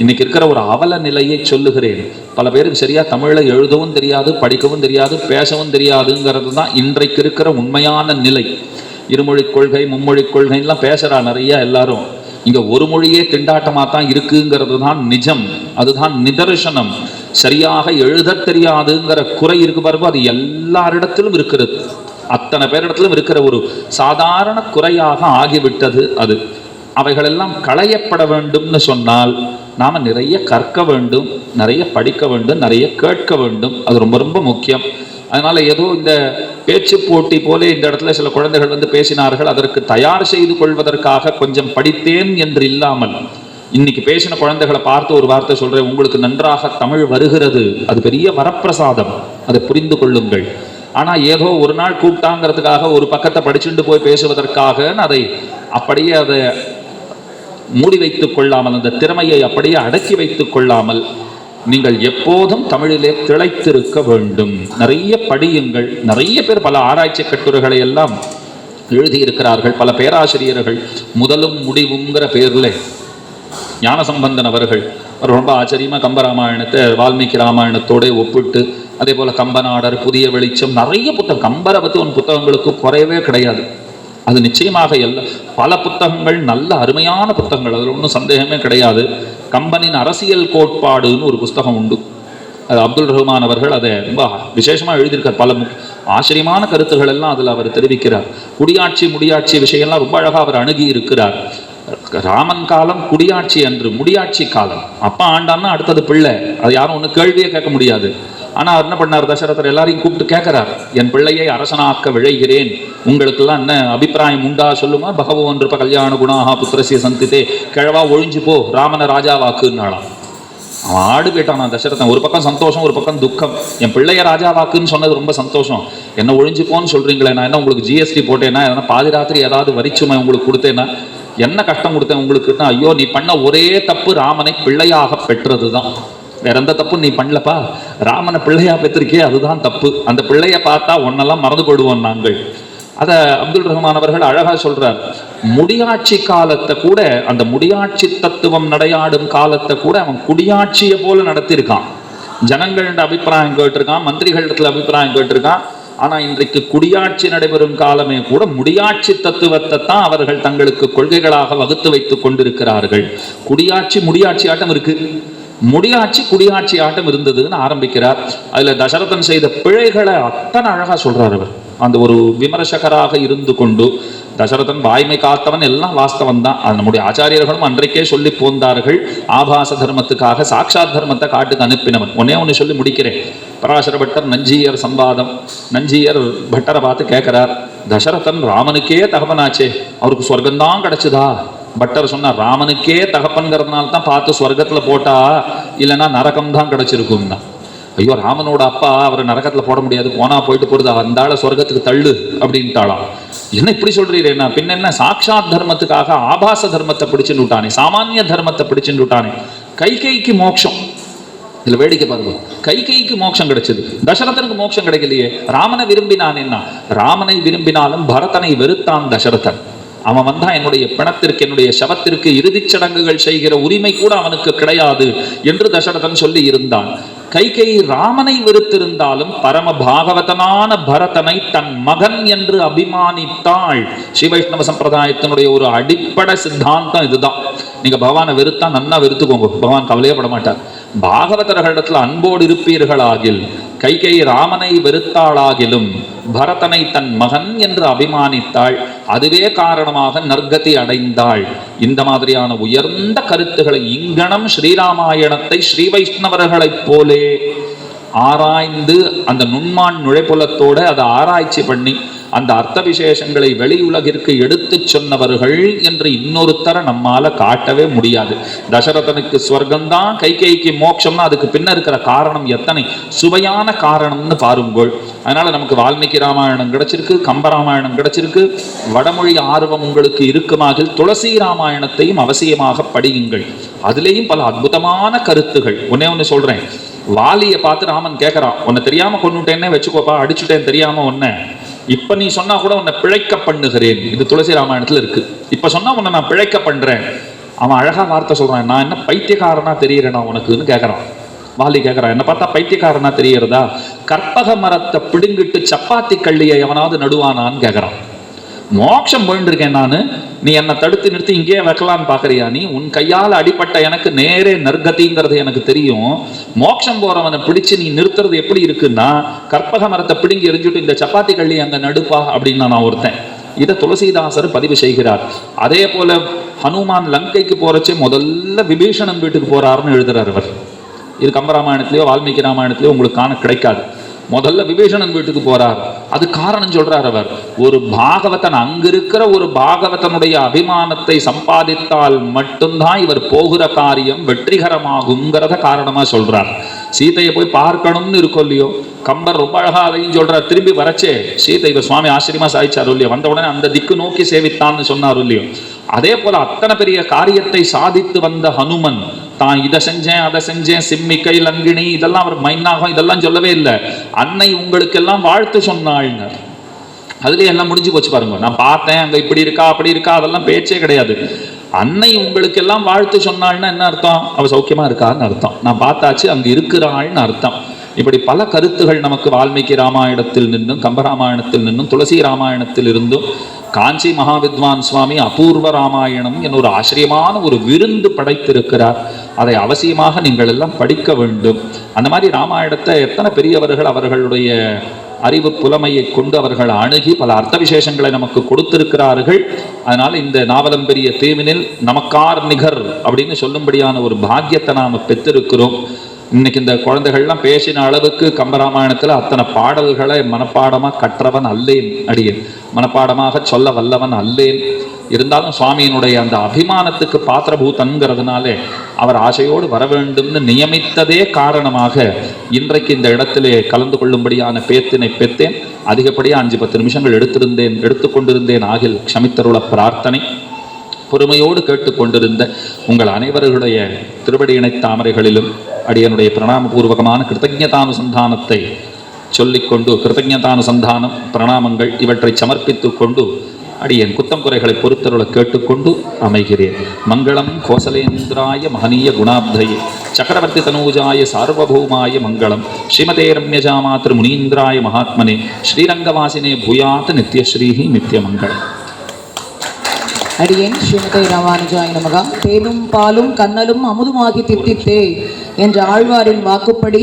இன்னைக்கு இருக்கிற ஒரு அவல நிலையை சொல்லுகிறேன். பல பேருக்கு சரியா தமிழை எழுதவும் தெரியாது, படிக்கவும் தெரியாது, பேசவும் தெரியாதுங்கிறது தான் இன்றைக்கு இருக்கிற உண்மையான நிலை. இருமொழி கொள்கை, மும்மொழி கொள்கைலாம் பேசுறா நிறைய எல்லாரும். இங்க ஒரு மொழியே திண்டாட்டமா தான் இருக்குங்கிறது தான் நிஜம், அதுதான் நிதர்சனம். சரியாக எழுத தெரியாதுங்கிற குறை இருக்கு பாருங்க, அது எல்லாரிடத்திலும் இருக்கிறது. அத்தனை பேரிடத்திலும் இருக்கிற ஒரு சாதாரண குறையாக ஆகிவிட்டது அது. அவைகளெல்லாம் களையப்பட வேண்டும்னு சொன்னால் நாம நிறைய கற்க வேண்டும், நிறைய படிக்க வேண்டும், நிறைய கேட்க வேண்டும். அது ரொம்ப ரொம்ப முக்கியம். அதனால ஏதோ இந்த பேச்சு போட்டி போல இந்த இடத்துல சில குழந்தைகள் வந்து பேசினார்கள், அதற்கு தயார் செய்து கொள்வதற்காக கொஞ்சம் படித்தேன் என்று இல்லாமல், இன்னைக்கு பேசின குழந்தைகளை பார்த்து ஒரு வார்த்தை சொல்றேன், உங்களுக்கு நன்றாக தமிழ் வருகிறது, அது பெரிய வரப்பிரசாதம், அதை புரிந்து கொள்ளுங்கள். ஆனா ஏதோ ஒரு நாள் கூப்பிட்டாங்கிறதுக்காக ஒரு பக்கத்தை படிச்சுட்டு போய் பேசுவதற்காக அதை அப்படியே அதை மூடி வைத்துக் கொள்ளாமல், அந்த திறமையை அப்படியே அடக்கி வைத்துக் கொள்ளாமல், நீங்கள் எப்போதும் தமிழிலே திளைத்திருக்க வேண்டும். நிறைய படியுங்கள். நிறைய பேர் பல ஆராய்ச்சி கட்டுரைகளை எல்லாம் எழுதியிருக்கிறார்கள். பல பேராசிரியர்கள் முதலும் முடிவுங்கிற பேர்ல, ஞானசம்பந்தன் அவர்கள் ரொம்ப ஆச்சரியமா கம்பராமாயணத்தை வால்மீகி ராமாயணத்தோட ஒப்பிட்டு, அதே போல கம்பநாடர், புதிய வெளிச்சம், நிறைய புத்தகம், கம்பரை பற்றி ஒரு புத்தகங்களுக்கு குறையவே கிடையாது. அது நிச்சயமாக பல புத்தகங்கள் நல்ல அருமையான புத்தகங்கள், அதில் ஒன்றும் சந்தேகமே கிடையாது. கம்பனின் அரசியல் கோட்பாடுன்னு ஒரு புஸ்தகம் உண்டு. அது அப்துல் ரஹ்மான் அவர்கள் அதை ரொம்ப விசேஷமா எழுதியிருக்கார். பல ஆச்சரியமான கருத்துகள் எல்லாம் அதில் அவர் தெரிவிக்கிறார். குடியாட்சி முடியாட்சி விஷயம்லாம் ரொம்ப அழகாக அவர் அணுகி இருக்கிறார். ராமன் காலம் குடியாட்சி அன்று, முடியாட்சி காலம். அப்பா ஆண்டான்னா அடுத்தது பிள்ளை, அது யாரும் ஒன்றும் கேள்வியே கேட்க முடியாது. ஆனால் அவர் என்ன பண்ணார், தசரதர் எல்லாரையும் கூப்பிட்டு கேட்கிறார், என் பிள்ளையை அரசனாக்க விழைகிறேன், உங்களுக்கெல்லாம் என்ன அபிப்பிராயம் உண்டா சொல்லுமா? பகவான் இருப்ப கல்யாண குணாஹா புத்திரசிய சந்தித்தே, கிழவா ஒழிஞ்சு போ, ராமனை ராஜாவாக்குன்னாலாம். அவன் ஆடு போயிட்டான் தசரதன். ஒரு பக்கம் சந்தோஷம், ஒரு பக்கம் துக்கம். என் பிள்ளைய ராஜாவாக்குன்னு சொன்னது ரொம்ப சந்தோஷம், என்ன ஒழிஞ்சு போன்னு சொல்றீங்களே, நான் என்ன உங்களுக்கு ஜிஎஸ்டி போட்டேன்னா, எதனா பாதி ராத்திரி ஏதாவது வரிச்சுமை உங்களுக்கு கொடுத்தேன்னா, என்ன கஷ்டம் கொடுத்தேன் உங்களுக்குன்னா, ஐயோ நீ பண்ண ஒரே தப்பு ராமனை பிள்ளையாக பெற்றது தான், வேற எந்த தப்பு நீ பண்ணலப்பா, ராமனை பிள்ளையா பெற்றிருக்கே அதுதான் தப்பு, அந்த பிள்ளைய பார்த்தா ஒன்னெல்லாம் மறந்து போடுவோம் நாங்கள். அத அப்துல் ரஹ்மான் அவர்கள் அழகா சொல்றார். முடியாட்சி காலத்தை கூட, அந்த முடியாட்சி தத்துவம் நடையாடும் காலத்தை கூட அவன் குடியாட்சியை போல நடத்தியிருக்கான். ஜனங்கள்ட அபிப்பிராயம் கேட்டிருக்கான், மந்திரிகளிடத்துல அபிப்பிராயம் கேட்டிருக்கான். ஆனா இன்றைக்கு குடியாட்சி நடைபெறும் காலமே கூட முடியாட்சி தத்துவத்தை தான் அவர்கள் தங்களுக்கு கொள்கைகளாக வகுத்து வைத்துக் கொண்டிருக்கிறார்கள். குடியாட்சி முடியாட்சி ஆட்டம் இருக்கு, முடியாட்சி குடியாட்சி ஆட்டம் இருந்ததுன்னு ஆரம்பிக்கிறார். அதுல தசரதன் செய்த பிழைகளை அத்தனை அழகா சொல்றார் அவர். அந்த ஒரு விமர்சகராக இருந்து கொண்டு, தசரதன் வாய்மை காத்தவன், எல்லாம் வாஸ்தவன் தான். அது நம்முடைய ஆச்சாரியர்களும் அன்றைக்கே சொல்லி போந்தார்கள். ஆபாச தர்மத்துக்காக சாட்சாத் தர்மத்தை காட்டுக்கு அனுப்பினவன். ஒன்னே ஒன்று சொல்லி முடிக்கிறேன். பராசர பட்டர் நஞ்சியர் சம்பாதம், நஞ்சியர் பட்டரை பார்த்து கேட்கிறார், தசரதன் ராமனுக்கே தகப்பனாச்சே, அவருக்கு சொர்க்கம்தான் கிடைச்சதா? பட்டர் சொன்னார், ராமனுக்கே தகப்பன்கிறதுனால தான் பார்த்து சொர்க்கத்துல போட்டா, இல்லைன்னா நரகம் தான் கிடைச்சிருக்கும் தான். ஐயோ ராமனோட அப்பா அவரை நரகத்துல போட முடியாது, போனா போயிட்டு போறது, அந்த ஆளை சொர்க்கத்துக்கு தள்ளு அப்படின்ட்டாளாம். என்ன இப்படி சொல்றீரேன்னா, பின்ன என்ன, சாட்சாத் தர்மத்துக்காக ஆபாச தர்மத்தை பிடிச்சுட்டு விட்டானே, சாமானிய தர்மத்தை பிடிச்சுட்டு விட்டானே. கைகைக்கு மோட்சம், இதுல வேடிக்கை பாருங்க, கைகைக்கு மோட்சம் கிடைச்சது, தசரதனுக்கு மோட்சம் கிடைக்கலையே. ராமனை விரும்பினான், என்ன ராமனை விரும்பினாலும் பரதனை வெறுத்தான் தசரதன். அவன் வந்தா என்னுடைய பிணத்திற்கு, என்னுடைய சவத்திற்கு இறுதிச் சடங்குகள் செய்கிற உரிமை கூட அவனுக்கு கிடையாது என்று தசரதன் சொல்லி இருந்தான். கைகை ராமனை வெறுத்திருந்தாலும் பரம பாகவதனான பரதனை தன் மகன் என்று அபிமானித்தாள். ஸ்ரீவைஷ்ணவ சம்பிரதாயத்தினுடைய ஒரு அடிப்படை சித்தாந்தம் இதுதான். நீங்க பகவானை வெறுத்தா நன்னா வெறுத்துக்கோங்க, பகவான் கவலையே பட மாட்டார். பாகவதர்களிடத்துல அன்போடு இருப்பீர்களாகில், கைகை ராமனை வெறுத்தாளாகிலும் பரதனை தன் மகன் என்று அபிமானித்தாள். அதுவே காரணமாக நற்கதி அடைந்தாள். இந்த மாதிரியான உயர்ந்த கருத்துக்களை இங்கனம் ஸ்ரீராமாயணத்தை ஸ்ரீ வைஷ்ணவர்களைப் போலே ஆராய்ந்து, அந்த நுண்மான் நுழைப்புலத்தோட அதை ஆராய்ச்சி பண்ணி அந்த அர்த்த விசேஷங்களை வெளியுலகிற்கு எடுத்து சொன்னவர்கள் என்று இன்னொருத்தரை நம்மால காட்டவே முடியாது. தசரதனுக்கு ஸ்வர்க்கம்தான், கைகைக்கு மோட்சம்னா அதுக்கு பின்ன இருக்கிற காரணம் எத்தனை சுவையான காரணம்னு பாருங்கள். அதனால நமக்கு வால்மீகி ராமாயணம் கிடைச்சிருக்கு, கம்பராமாயணம் கிடைச்சிருக்கு. வடமொழி ஆர்வம் உங்களுக்கு இருக்குமாகில் துளசி ராமாயணத்தையும் அவசியமாக படியுங்கள். அதுலேயும் பல அற்புதமான கருத்துகள். ஒன்னே சொல்றேன், வாலியை பார்த்து ராமன் கேட்கறான், உன்னை தெரியாம கொண்டுட்டேன்னே வச்சுக்கோப்பா, அடிச்சுட்டேன் தெரியாம உன்னை, இப்ப நீ சொன்னா கூட உன்னை பிழைக்க பண்ணுகிறேன். இது துளசி ராமாயணத்துல இருக்கு. இப்ப சொன்னா உன்னை நான் பிழைக்க பண்றேன். அவன் அழகா வார்த்தை சொல்றான், நான் என்ன பைத்தியக்காரனா தெரியறேனா உனக்குன்னு கேட்கறான். வாலி கேட்கறான், என்ன பார்த்தா பைத்தியக்காரனா தெரியறதா? கற்பக மரத்தை பிடுங்கிட்டு சப்பாத்தி கள்ளியை எவனாவது நடுவானான்னு கேட்கறான். மோட்சம் போயிட்டு இருக்கேன் நானு, நீ என்னை தடுத்து நிறுத்தி இங்கேயே வைக்கலான்னு பாக்குறியா? நீ உன் கையால் அடிப்பட்ட எனக்கு நேரே நற்கதிங்கிறது எனக்கு தெரியும். மோட்சம் போறவனை பிடிச்சு நீ நிறுத்துறது எப்படி இருக்குன்னா, கற்பக மரத்தை பிடுங்கி எரிஞ்சுட்டு இந்த சப்பாத்தி கள்ளி அங்க நடுப்பா அப்படின்னு நான் ஒருத்தன். இதை துளசிதாசர் பதிவு செய்கிறார். அதே போல ஹனுமான் லங்கைக்கு போறச்சே முதல்ல விபீஷணன் வீட்டுக்கு போறாருன்னு எழுதுறார் அவர். இது கம்பராமாயணத்திலேயோ வால்மீகி ராமாயணத்திலேயோ உங்களுக்கு காண கிடைக்காது. முதல்ல விபீஷணன் வீட்டுக்கு போறார். அது காரணம் சொல்றார் அவர். ஒரு பாகவதன், அங்க இருக்கிற ஒரு பாகவதனுடைய அபிமானத்தை சம்பாதித்தால் மட்டும்தான் இவர் போகிற காரியம் வெற்றிகரமாகுங்கிறத காரணமா சொல்றார். சீதையை போய் பார்க்கணும்னு இருக்கோ இல்லையோ, கம்பர் ரொம்ப அழகா அதையும் சொல்றார். திரும்பி வரச்சே சீதை இவர் சுவாமி ஆச்சரியமா சாதிச்சாரு இல்லையோ, வந்த உடனே அந்த திக்கு நோக்கி சேவித்தான்னு சொன்னார் இல்லையோ. அதே போல அத்தனை பெரிய காரியத்தை சாதித்து வந்த ஹனுமன் தான் இதை செஞ்சேன் அதை செஞ்சேன், சிம்மிக்கை லங்கினி இதெல்லாம் அவர் மைனாகம் இதெல்லாம் சொல்லவே இல்லை. அன்னை உங்களுக்கு எல்லாம் வாழ்த்து சொன்னாள்ங்க. அதுலயே எல்லாம் முடிஞ்சு போச்சு பாருங்க. நான் பார்த்தேன் அங்க இப்படி இருக்கா அப்படி இருக்கா அதெல்லாம் பேச்சே கிடையாது. அன்னை உங்களுக்கு எல்லாம் வாழ்த்து சொன்னாள்னா என்ன அர்த்தம்? அவ சௌக்கியமா இருக்கான்னு அர்த்தம். நான் பார்த்தாச்சு அங்க இருக்கிறாள்னு அர்த்தம். இப்படி பல கருத்துகள் நமக்கு வால்மீகி ராமாயணத்தில் நின்றும், கம்பராமாயணத்தில் நின்றும், துளசி ராமாயணத்தில் இருந்தும், காஞ்சி மகாவித்வான் சுவாமி அபூர்வ ராமாயணம் என்ற ஒரு ஆச்சரியமான ஒரு விருந்து படைத்திருக்கிறார். அதை அவசியமாக நீங்கள் எல்லாம் படிக்க வேண்டும். அந்த மாதிரி ராமாயணத்தை எத்தனை பெரியவர்கள் அவர்களுடைய அறிவு புலமையை கொண்டு அவர்கள் அணுகி பல அர்த்த விசேஷங்களை நமக்கு கொடுத்திருக்கிறார்கள். அதனால இந்த நாவலம் பெரிய தீவினில் நமக்கார் நிகர் அப்படின்னு சொல்லும்படியான ஒரு பாக்கியத்தை நாம் பெற்றிருக்கிறோம். இன்னைக்கு இந்த குழந்தைகள்லாம் பேசின அளவுக்கு கம்பராமாயணத்தில் அத்தனை பாடல்களை மனப்பாடமாக கற்றவன் அல்லேன், அடியேன் மனப்பாடமாக சொல்ல வல்லவன் அல்லேன். இருந்தாலும் சுவாமியினுடைய அந்த அபிமானத்துக்கு பாத்திரபூதன்கிறதுனாலே அவர் ஆசையோடு வர வேண்டும்னு நியமித்ததே காரணமாக இன்றைக்கு இந்த இடத்திலே கலந்து கொள்ளும்படியான பேத்தினை பெற்றேன். அதிகப்படியாக 5-10 நிமிஷங்கள் எடுத்துக்கொண்டிருந்தேன். ஆகில் க்ஷமித்தருள பிரார்த்தனை. பொறுமையோடு கேட்டுக்கொண்டிருந்த உங்கள் அனைவர்களுடைய திருவடியினை தாமரைகளிலும் அடியனுடைய பிரணாமபூர்வகமான கிருத்தஜதானுசந்தானத்தை சொல்லிக்கொண்டு, கிருத்தஜதானுசந்தானம் பிரணாமங்கள் இவற்றை சமர்ப்பித்து கொண்டு அடியன் குத்தம் குறைகளை பொறுத்தருளை கேட்டுக்கொண்டு அமைகிறேன். மங்களம் கோசலேந்திராய மகனீய குணாப்தயே சக்கரவர்த்தி தனூஜாய சார்வபௌமாய மங்களம். ஸ்ரீமதே ரம்யஜாமாத்ரு முனீந்திராய மகாத்மனே ஸ்ரீரங்கவாசினே பூயாத் நித்யஸ்ரீஹி நித்யமங்களம். அடியேன் ஸ்ரீமதே ராமானுஜாய நமகா. தேனும் பாலும் கண்ணலும் அமுதுமாகி தித்தித்தே என்ற ஆழ்வாரின் வாக்குப்படி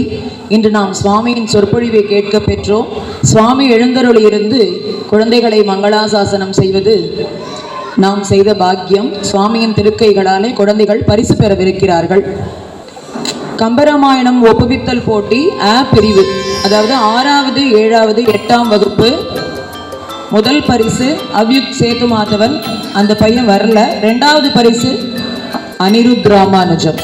இன்று நாம் சுவாமியின் சொற்பொழிவை கேட்க பெற்றோம். சுவாமி எழுந்தருளியிருந்து குழந்தைகளை மங்களாசாசனம் செய்வது நாம் செய்த பாக்கியம். சுவாமியின் திருக்கைகளாலே குழந்தைகள் பரிசு பெறவிருக்கிறார்கள். கம்பராமாயணம் ஒப்புவித்தல் போட்டி A பிரிவு, அதாவது 6வது 7வது 8ஆம் வகுப்பு. முதல் பரிசு அவ்யுக் சேது மாதவன், அந்த பையன் வரல. 2வது பரிசு அனிருத் ராமானுஜம்.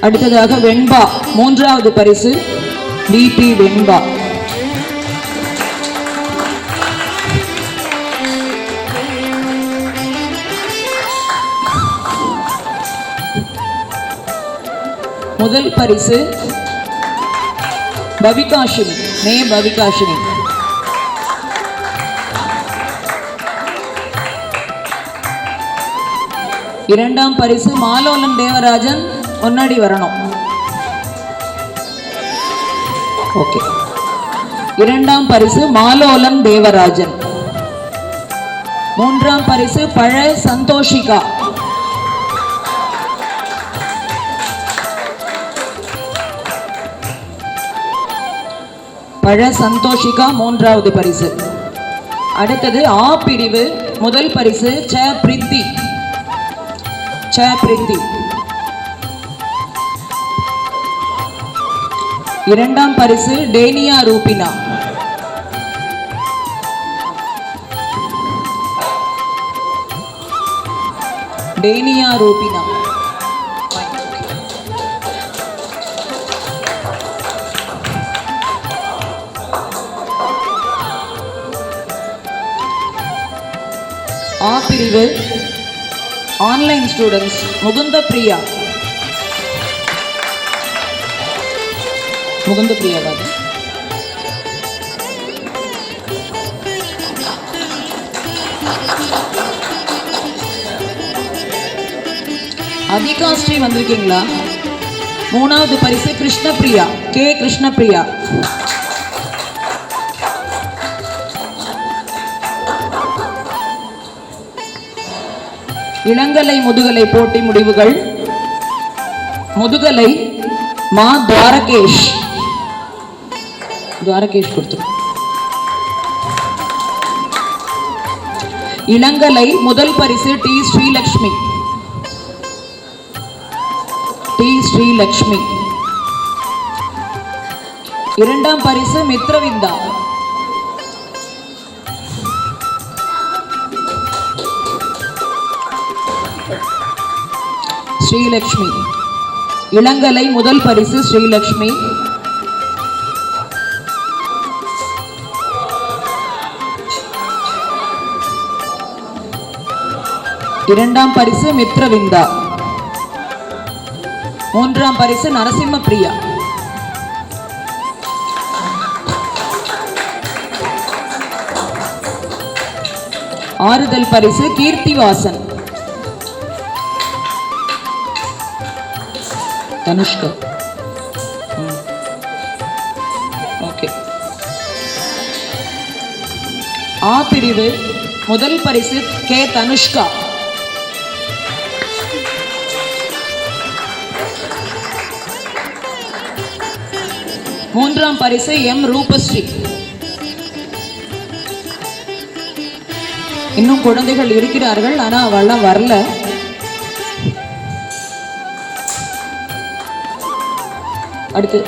அடுத்ததாக வெண்பா 3வது பரிசு VP வெண்பா. முதல் பரிசு பவிகாஷினி, பவிகாஷினி. இரண்டாம் பரிசு மாலோலன் தேவராஜன், முன்னாடி வரணும். ஓகே. இரண்டாம் பரிசு மாலோலன் தேவராஜன். மூன்றாம் பரிசு பழ சந்தோஷிகா. பழ சந்தோஷிகா 3வது பரிசு. அடுத்தது A பிரிவு. முதல் பரிசு ச பிரித்தி. இரண்டாம் பரிசு டேனியா ரூபினா. A பிரிவு ஆன்லைன் ஸ்டூடெண்ட்ஸ் முகுந்த பிரியா. அதிகாஸ்ரீ வந்திருக்கீங்களா? 3வது பரிசு கிருஷ்ணபிரியா, கிருஷ்ணபிரியா. இளங்கலை முதுகலை போட்டி முடிவுகள். முதுகலை மா துவாரகேஷ் கொடுத்து. இளங்கலை முதல் பரிசு டி ஸ்ரீலக்ஷ்மி. இரண்டாம் பரிசு மித்ரவிந்தா. ஸ்ரீலக்ஷ்மி. இளங்கலை முதல் பரிசு ஸ்ரீலக்ஷ்மி. இரண்டாம் பரிசு மித்ரவிந்தா. மூன்றாம் பரிசு நரசிம்ம பிரியா. ஆறுதல் பரிசு கீர்த்திவாசன். தனுஷ்கா. ஓகே. ஆ பிரிவு முதல் பரிசு கே தனுஷ்கா. மூன்றாம் பரிசு எம் ரூபஸ்ரீ. இன்னும் குழந்தைகள் இருக்கிறார்கள், ஆனா அவெல்லாம் வரல. அடுத்து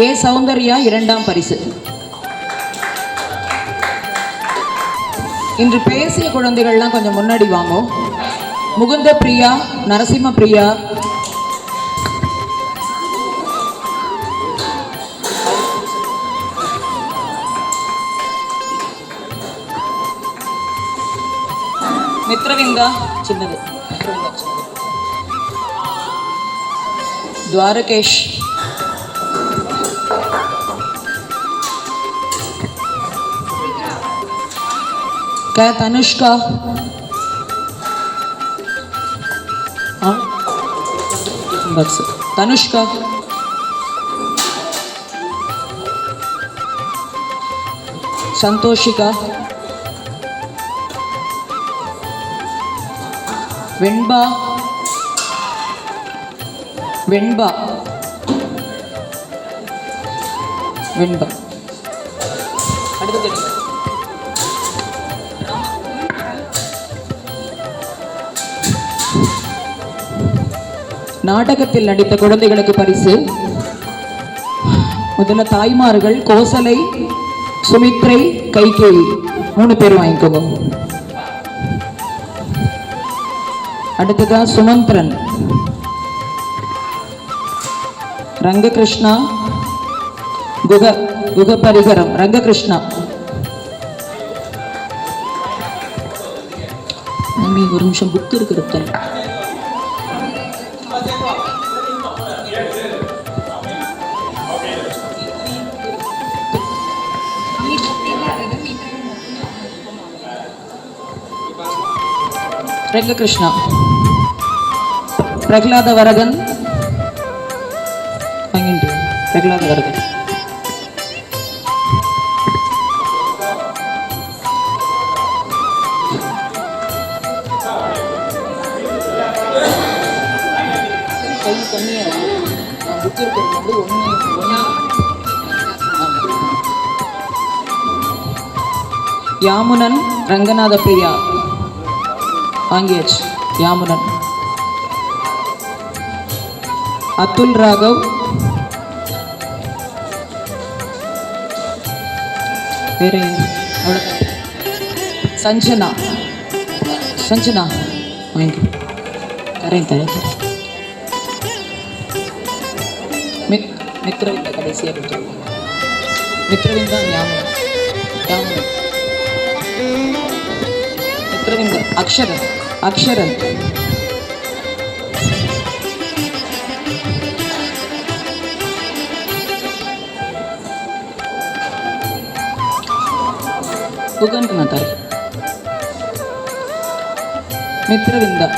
ஏ சௌந்தர்யா இரண்டாம் பரிசு. இன்று பேசிய குழந்தைகள்லாம் கொஞ்சம் முன்னாடி வாங்க. முகுந்த பிரியா, நரசிம்ம பிரியா, மித்ரவிந்தா சின்னது, துவாரகேஷ், க தனுஷ்கா, தனுஷ்கா, சந்தோஷிகா, வெண்பா, வெண்பா, வெண்பா. அடுத்தது நாடகத்தில் நடித்த குழந்தைகளுக்கு பரிசு. முதல்ல தாய்மார்கள் கோசலை, சுமித்ரை, கைகேயி 3 பேர் வாங்கிக்கோங்க. அடுத்ததா சுமந்திரன், ரங்ககிருஷ்ணா, குகபரிகரம், ரங்ககிருஷ்ணா. ஒரு நிமிஷம், புக் இருக்கிறது. ரங்ககிருஷ்ணா, பிரகலாத வரதன், பிரகலாத வரதன். யாமுனன், ரங்கநாத பிரியா வாங்கியாச்சு. யாமுனன். அத்துல் ராகவ், வேற சஞ்சனா, சஞ்சனா வாங்கி தரேன். மித்ரவிந்தா கடைசியாக கொடுத்துருவோம். மித்ரவிந்தா, யாமுனன், யாமுனன், மித்ரவிந்தா, அக்ஷரன், அக்ஷரன், புகன் மாதாரி, மித்ரவிந்தா,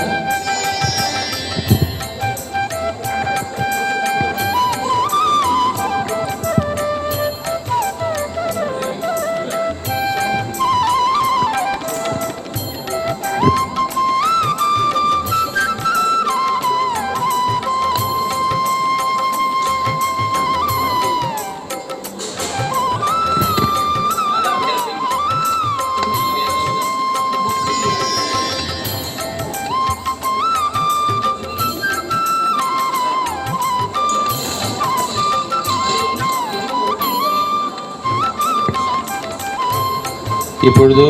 இப்பொழுது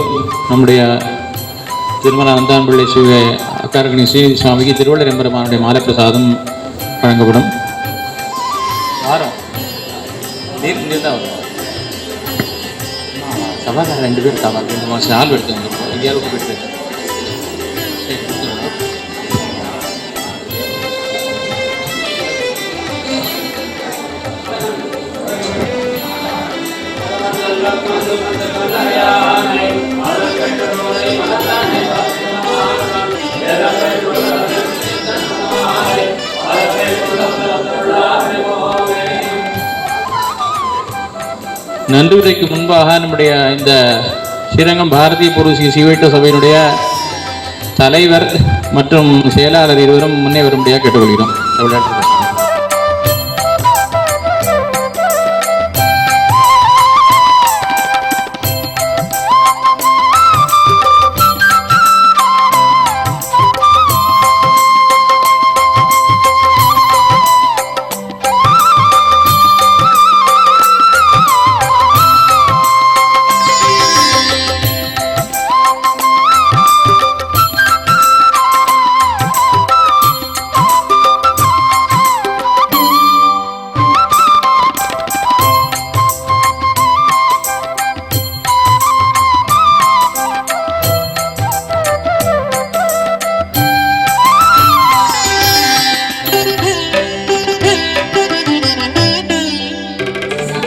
நம்முடைய திருமல அந்தான்பிள்ளை அக்காரகணி ஸ்ரீநிதி சுவாமிக்கு திருவள்ளுவர் எம்பெருமானுடைய மாலை பிரசாதம் வழங்கப்படும். சபாக்காரர் 2 பேர் இருக்காங்க. 2 மாதம் ஆள் எடுத்து வந்துருக்கோம். எங்கேயாவது போயிட்டு Thank you. நன்றியுரைக்கு முன்பாக நம்முடைய இந்த ஸ்ரீரங்கம் பாரதிய புருஷி சிவைட்ட சபையினுடைய தலைவர் மற்றும் செயலாளர் இருவரும் முன்னே வரும்படியாக கேட்டுக்கொள்கிறோம்.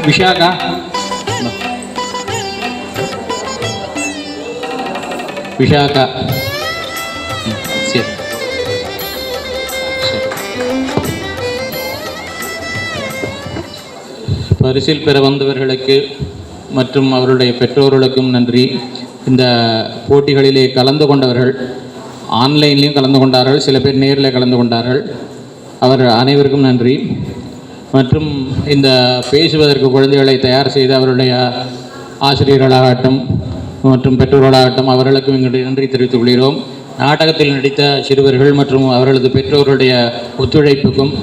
விஷாகா விஷாகா சரி பரிசில் பெற வந்தவர்களுக்கு மற்றும் அவருடைய பெற்றோர்களுக்கும் நன்றி. இந்த போட்டிகளிலே கலந்து கொண்டவர்கள் ஆன்லைன்லேயும் கலந்து கொண்டார்கள், சில பேர் நேரில் கலந்து கொண்டார்கள். அவர் அனைவருக்கும் நன்றி. மற்றும் இந்த பேசுவதற்கு குழந்தைகளை தயார் செய்த அவருடைய ஆசிரியர்களாகட்டும் மற்றும் பெற்றோர்களாகட்டும் அவர்களுக்கும் எங்களுடைய நன்றி தெரிவித்துக் கொள்கிறோம். நாடகத்தில் நடித்த சிறுவர்கள் மற்றும் அவர்களது பெற்றோர்களுடைய ஒத்துழைப்புக்கும்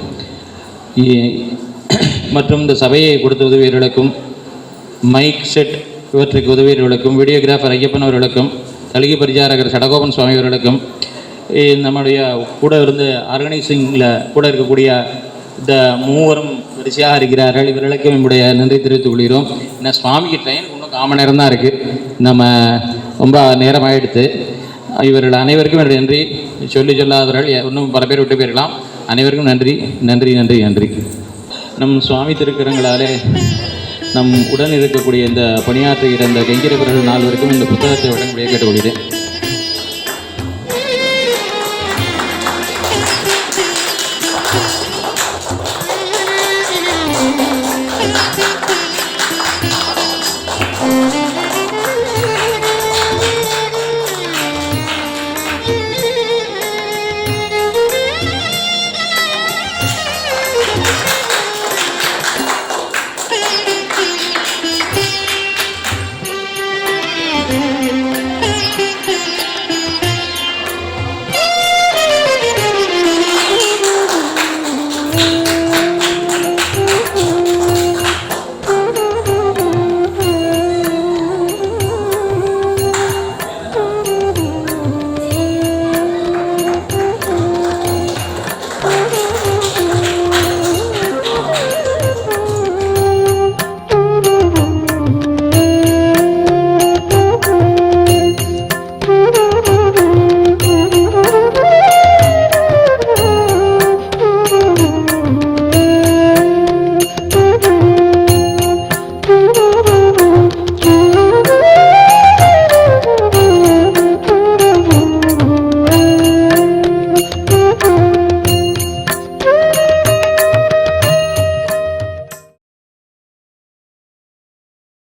மற்றும் இந்த சபையை கொடுத்த உதவியர்களுக்கும் மைக் செட் இவற்றுக்கு உதவியர்களுக்கும் வீடியோகிராஃபர் ஐயப்பன் அவர்களுக்கும் தலிகை பரிசாரகர் சடகோபன் சுவாமி அவர்களுக்கும் நம்முடைய கூட இருந்து ஆர்கனைசிங்கில் கூட இருக்கக்கூடிய இந்த மூவரும் வரிசையாக இருக்கிறார்கள். இவர்களுக்கும் நம்முடைய நன்றி தெரிவித்துக் கொள்கிறோம். ஏன்னா சுவாமிக்கு ட்ரெயின் இன்னும் 1/4 மணி நேரம் தான் இருக்குது, நம்ம ரொம்ப நேரம் ஆகிடுத்து. இவர்கள் அனைவருக்கும் என்னுடைய நன்றி. சொல்லாதவர்கள் இன்னும் பல பேர் விட்டு போயிருக்கலாம். அனைவருக்கும் நன்றி நன்றி நன்றி நன்றி. நம் சுவாமி திருக்கரங்களாலே நம் உடன் இருக்கக்கூடிய இந்த பணியாற்றுகிற இந்த கெங்கிரவர்கள் 4 பேருக்கும் இந்த புத்தகத்தை வழங்கும்படியாக கேட்டுக்கொள்கிறேன்.